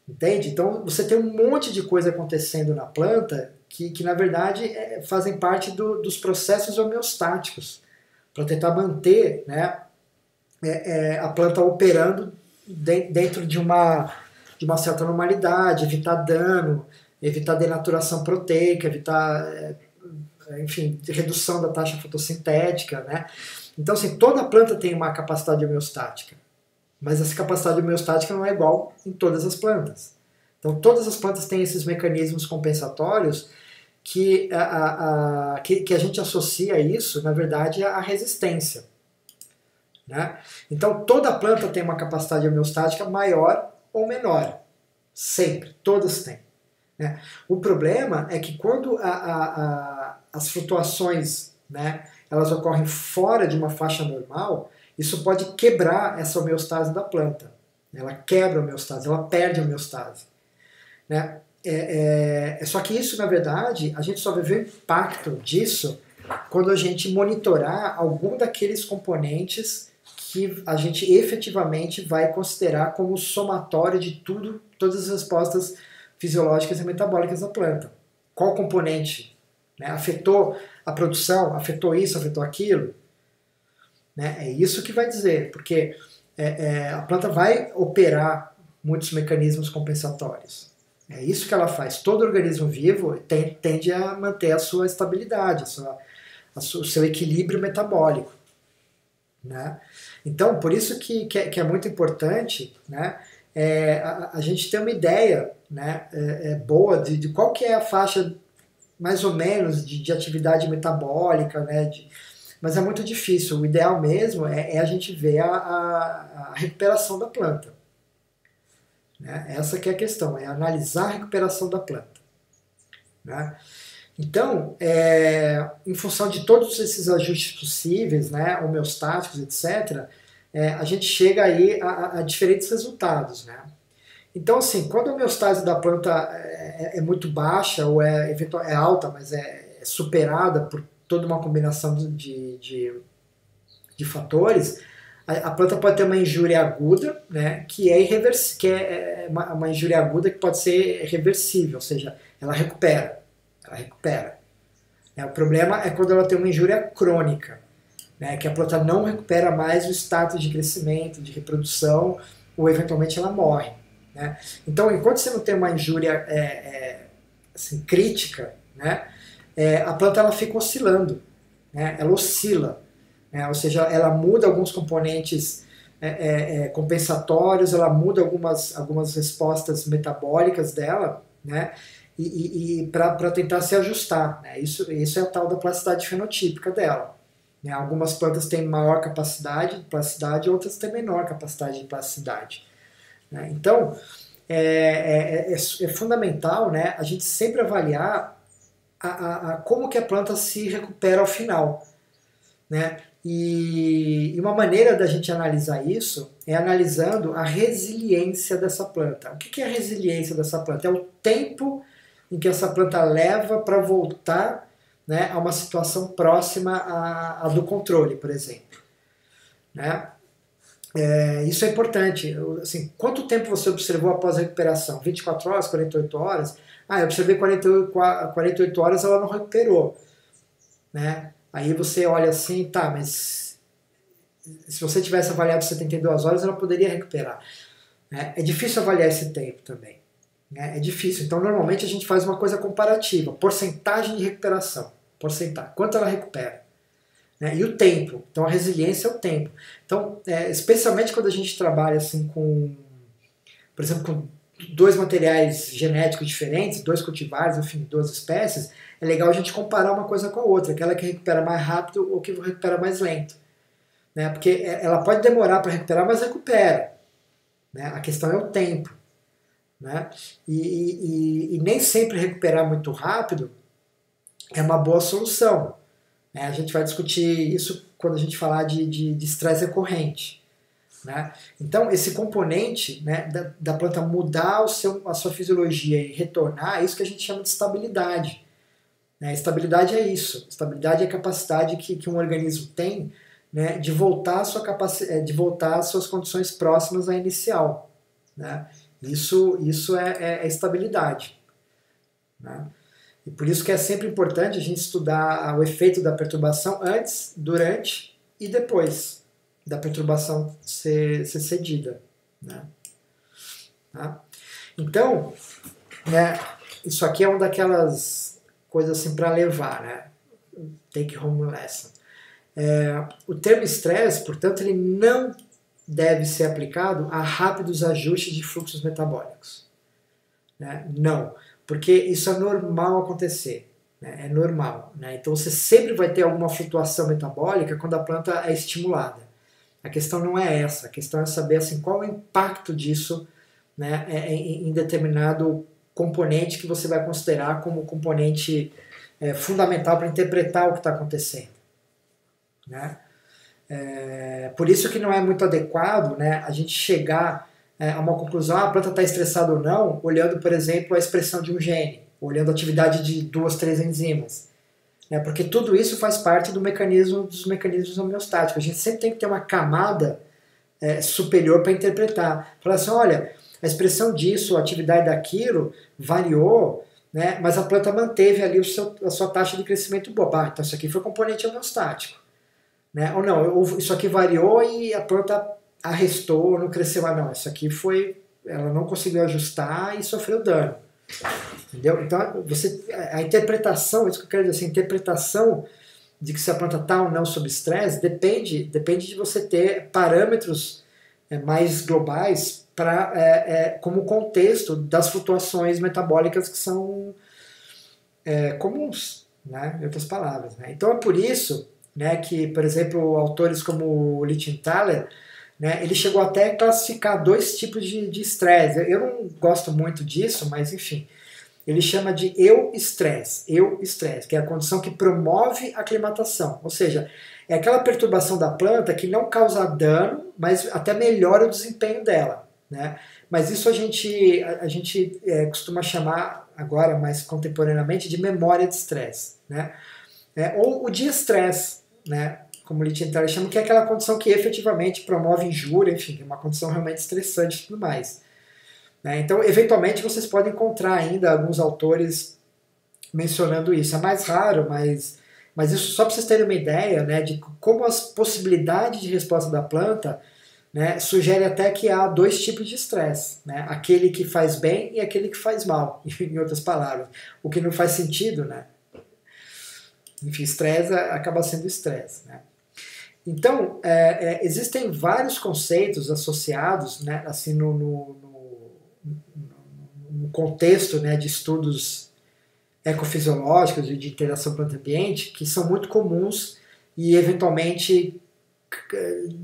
Entende? Então você tem um monte de coisa acontecendo na planta que na verdade fazem parte dos processos homeostáticos para tentar manter, né, a planta operando dentro de uma certa normalidade, evitar dano, evitar denaturação proteica, evitar, enfim, redução da taxa fotossintética, né? Então, assim, toda planta tem uma capacidade homeostática, mas essa capacidade homeostática não é igual em todas as plantas. Então, todas as plantas têm esses mecanismos compensatórios que a gente associa isso, na verdade, à resistência. Né? Então, toda planta tem uma capacidade homeostática maior ou menor. Sempre. Todas têm. Né? O problema é que quando as flutuações, né, elas ocorrem fora de uma faixa normal, isso pode quebrar essa homeostase da planta. Ela quebra a homeostase, ela perde a homeostase. Né? Só que isso, na verdade, a gente só vai ver o impacto disso quando a gente monitorar algum daqueles componentes que a gente efetivamente vai considerar como somatório de tudo, todas as respostas fisiológicas e metabólicas da planta. Qual componente, né, afetou a produção, afetou isso, afetou aquilo? Né? É isso que vai dizer, porque a planta vai operar muitos mecanismos compensatórios. É isso que ela faz. Todo organismo vivo tende a manter a sua estabilidade, o seu equilíbrio metabólico. Né? Então, por isso que é muito importante, né, a gente ter uma ideia, né, boa de qual que é a faixa mais ou menos de atividade metabólica, né, mas é muito difícil. O ideal mesmo é a gente ver a recuperação da planta. Né? Essa que é a questão, é analisar a recuperação da planta. Né? Então, em função de todos esses ajustes possíveis, né, homeostáticos, etc., a gente chega aí a diferentes resultados. Né? Então, assim, quando a homeostase da planta é muito baixa ou é alta, mas é superada por toda uma combinação de fatores, a planta pode ter uma injúria aguda, né, que é uma injúria aguda que pode ser reversível, ou seja, ela recupera. O problema é quando ela tem uma injúria crônica, né, que a planta não recupera mais o status de crescimento, de reprodução, ou eventualmente ela morre. Né? Então, enquanto você não tem uma injúria assim, crítica, né, a planta ela fica oscilando, né, ela oscila, né, ou seja, ela muda alguns componentes compensatórios, ela muda algumas respostas metabólicas dela, né, e para tentar se ajustar. Né? Isso é a tal da plasticidade fenotípica dela. Né? Algumas plantas têm maior capacidade de plasticidade, outras têm menor capacidade de plasticidade. Né? Então, é fundamental, né, a gente sempre avaliar como que a planta se recupera ao final. Né? E uma maneira da gente analisar isso é analisando a resiliência dessa planta. O que é a resiliência dessa planta? É o tempo em que essa planta leva para voltar, né, a uma situação próxima à do controle, por exemplo. Né? Isso é importante. Assim, quanto tempo você observou após a recuperação? 24 horas, 48 horas? Eu observei 48 horas, ela não recuperou. Né? Aí você olha assim, tá, mas se você tivesse avaliado 72 horas, ela poderia recuperar. Né? É difícil avaliar esse tempo também. Né? É difícil. Então, normalmente a gente faz uma coisa comparativa. Porcentagem de recuperação. Porcentagem. Quanto ela recupera. Né? E o tempo. Então, a resiliência é o tempo. Então, especialmente quando a gente trabalha assim com, por exemplo, com dois materiais genéticos diferentes, dois cultivares, enfim, duas espécies, é legal a gente comparar uma coisa com a outra, aquela que recupera mais rápido ou que recupera mais lento. Né? Porque ela pode demorar para recuperar, mas recupera. Né? A questão é o tempo. Né? E nem sempre recuperar muito rápido é uma boa solução. né? A gente vai discutir isso quando a gente falar de estresse recorrente. Né? Então, esse componente, né, da planta mudar a sua fisiologia e retornar, é isso que a gente chama de estabilidade. Né? Estabilidade é isso. Estabilidade é a capacidade que um organismo tem, né, de voltar de voltar às suas condições próximas à inicial. Né? Isso é estabilidade. Né? E por isso que é sempre importante a gente estudar o efeito da perturbação antes, durante e depois da perturbação ser cedida. Né? Tá? Então, né, isso aqui é uma daquelas coisas assim para levar, né? Take home lesson. O termo estresse, portanto, ele não deve ser aplicado a rápidos ajustes de fluxos metabólicos. Né? Não, porque isso é normal acontecer. Né? É normal. Né? Então você sempre vai ter alguma flutuação metabólica quando a planta é estimulada. A questão não é essa, a questão é saber assim, qual é o impacto disso, né, em determinado componente que você vai considerar como componente fundamental para interpretar o que está acontecendo. Né? Por isso que não é muito adequado, né, a gente chegar a uma conclusão, a planta está estressada ou não, olhando, por exemplo, a expressão de um gene, olhando a atividade de 2, 3 enzimas. Né, porque tudo isso faz parte dos mecanismos homeostáticos. A gente sempre tem que ter uma camada superior para interpretar. Falar assim, olha, a expressão disso, a atividade daquilo variou, né, mas a planta manteve ali a sua taxa de crescimento boa. Então isso aqui foi componente homeostático. Né? Ou não, isso aqui variou e a planta arrestou, não cresceu. Não, isso aqui ela não conseguiu ajustar e sofreu dano. Entendeu? Então, a interpretação, isso que eu quero dizer, a interpretação de que se a planta está ou não sob estresse depende de você ter parâmetros mais globais como contexto das flutuações metabólicas que são comuns, né? Em outras palavras. Né? Então é por isso, né, que, por exemplo, autores como Lichtenthaler, né, ele chegou até a classificar 2 tipos de estresse. Eu não gosto muito disso, mas enfim. Ele chama de euestresse, que é a condição que promove a aclimatação. Ou seja, é aquela perturbação da planta que não causa dano, mas até melhora o desempenho dela. Né? Mas isso a gente costuma chamar, agora mais contemporaneamente, de memória de estresse. Né? Ou o diestresse, né? Como o Lichtenthaler chama, que é aquela condição que efetivamente promove injúria, enfim, é uma condição realmente estressante e tudo mais. Então, eventualmente, vocês podem encontrar ainda alguns autores mencionando isso. É mais raro, mas isso só para vocês terem uma ideia, né, de como as possibilidades de resposta da planta, né, sugere até que há 2 tipos de estresse. Né, aquele que faz bem e aquele que faz mal, em outras palavras. O que não faz sentido, né? Enfim, estresse acaba sendo estresse. Né? Então, existem vários conceitos associados, né, assim, no contexto, né, de estudos ecofisiológicos e de interação planta-ambiente que são muito comuns e eventualmente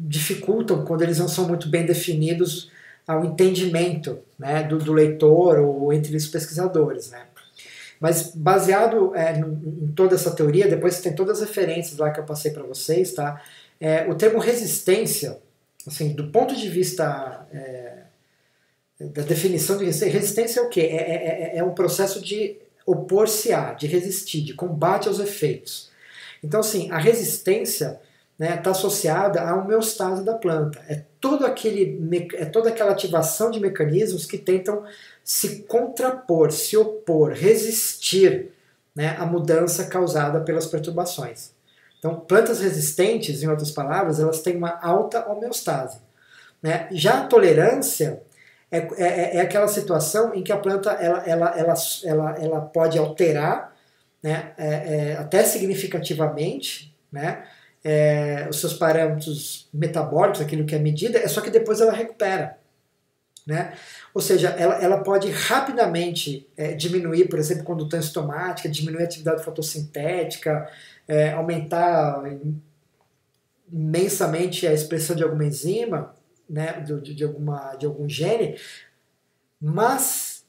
dificultam quando eles não são muito bem definidos ao entendimento, né, do leitor ou entre os pesquisadores. Né. Mas baseado em toda essa teoria, depois você tem todas as referências lá que eu passei para vocês, tá? O termo resistência, assim, do ponto de vista da definição de resistência é o quê? É um processo de opor-se-a, de resistir, de combate aos efeitos. Então, assim, a resistência está associada à homeostase da planta. É toda aquela ativação de mecanismos que tentam se contrapor, se opor, resistir, né, à mudança causada pelas perturbações. Então, plantas resistentes, em outras palavras, elas têm uma alta homeostase. Né? Já a tolerância é aquela situação em que a planta ela pode alterar, né, até significativamente, né, os seus parâmetros metabólicos, aquilo que é medida, só que depois ela recupera. Né? Ou seja, ela pode rapidamente diminuir, por exemplo, condução enzimática, diminuir a atividade fotossintética, aumentar imensamente a expressão de alguma enzima, né, de algum gene, mas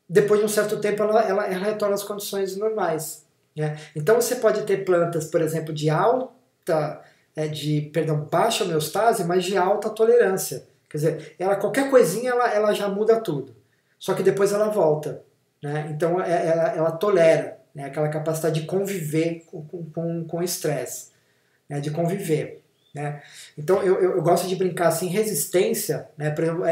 depois de um certo tempo ela retorna às condições normais. né? Então você pode ter plantas, por exemplo, baixa homeostase, mas de alta tolerância. Quer dizer, qualquer coisinha ela já muda tudo. Só que depois ela volta, né? Então ela tolera, né? Aquela capacidade de conviver com o estresse, né? De conviver. Né? Então eu gosto de brincar assim, resistência, né? Por exemplo,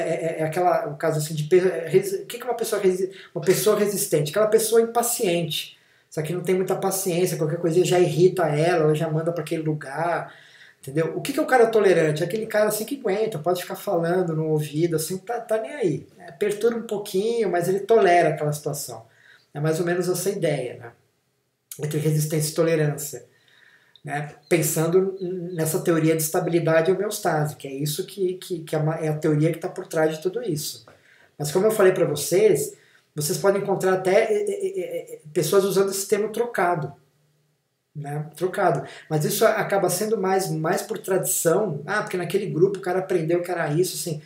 o caso assim de o que é uma pessoa resistente? Aquela pessoa impaciente, só que não tem muita paciência, qualquer coisa já irrita ela já manda para aquele lugar, entendeu? O que é o cara tolerante? Aquele cara assim que aguenta, pode ficar falando no ouvido, assim, tá nem aí, né? Perturba um pouquinho, mas ele tolera aquela situação. É mais ou menos essa ideia, né? Entre resistência e tolerância. Né, pensando nessa teoria de estabilidade e homeostase, que é isso que é a teoria que está por trás de tudo isso. Mas como eu falei para vocês podem encontrar até pessoas usando esse termo trocado. Né, trocado. Mas isso acaba sendo mais por tradição, porque naquele grupo o cara aprendeu que era isso, assim,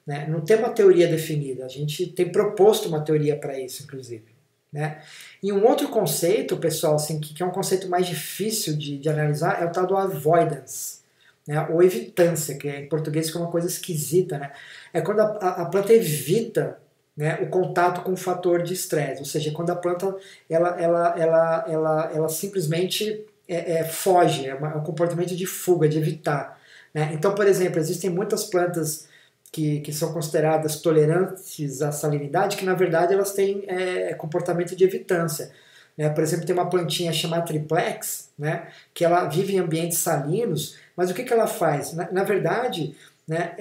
né, não tem uma teoria definida, a gente tem proposto uma teoria para isso, inclusive. Né? E um outro conceito, pessoal, assim, que é um conceito mais difícil de analisar, é o tal do avoidance, né? Ou evitância, que em português é uma coisa esquisita. Né? É quando a planta evita, né, o contato com o fator de estresse, ou seja, quando a planta ela simplesmente foge, é um comportamento de fuga, de evitar. Né? Então, por exemplo, existem muitas plantas que são consideradas tolerantes à salinidade, que na verdade elas têm comportamento de evitância. Né? Por exemplo, tem uma plantinha chamada triplex, né, que ela vive em ambientes salinos, mas o que ela faz? Na verdade, né,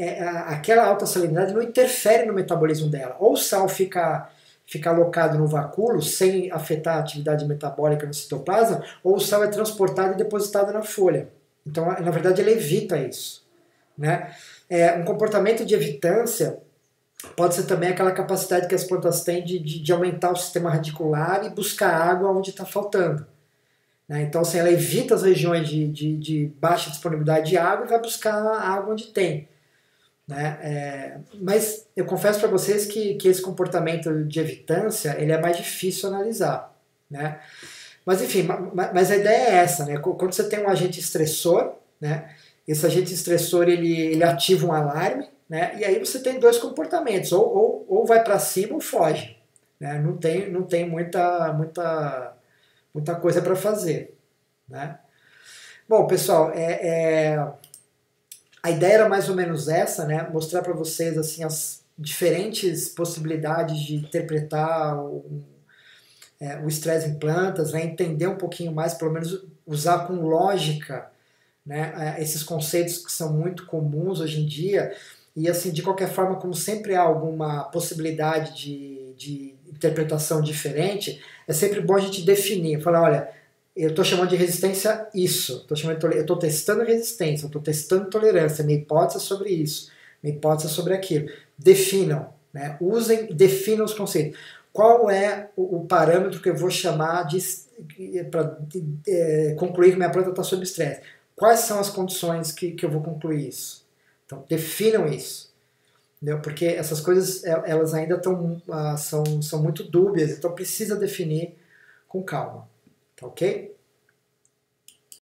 aquela alta salinidade não interfere no metabolismo dela. Ou o sal fica alocado no vacúolo sem afetar a atividade metabólica no citoplasma, ou o sal é transportado e depositado na folha. Então, na verdade, ela evita isso. Né? Um comportamento de evitância pode ser também aquela capacidade que as plantas têm de aumentar o sistema radicular e buscar água onde está faltando. Né? Então, assim, ela evita as regiões de baixa disponibilidade de água e vai buscar água onde tem. Né? Mas eu confesso para vocês que esse comportamento de evitância ele é mais difícil analisar. Né? Mas enfim, mas a ideia é essa. Né? Quando você tem um agente estressor, né? Esse agente estressor ele ativa um alarme, né? E aí você tem dois comportamentos, ou vai para cima ou foge. Né? Não tem muita coisa para fazer. Né? Bom, pessoal, a ideia era mais ou menos essa, né? Mostrar para vocês assim, as diferentes possibilidades de interpretar o estresse em plantas, né? Entender um pouquinho mais, pelo menos usar com lógica, né, esses conceitos que são muito comuns hoje em dia, e assim, de qualquer forma, como sempre há alguma possibilidade de interpretação diferente, é sempre bom a gente definir, falar, olha, eu estou chamando de resistência isso, eu estou testando resistência, eu estou testando tolerância, minha hipótese é sobre isso, minha hipótese é sobre aquilo. Definam, né, definam os conceitos. Qual é o parâmetro que eu vou chamar para concluir que minha planta está sob estresse? Quais são as condições que eu vou concluir isso? Então, definam isso. Entendeu? Porque essas coisas elas ainda são muito dúbias, então precisa definir com calma. Tá ok?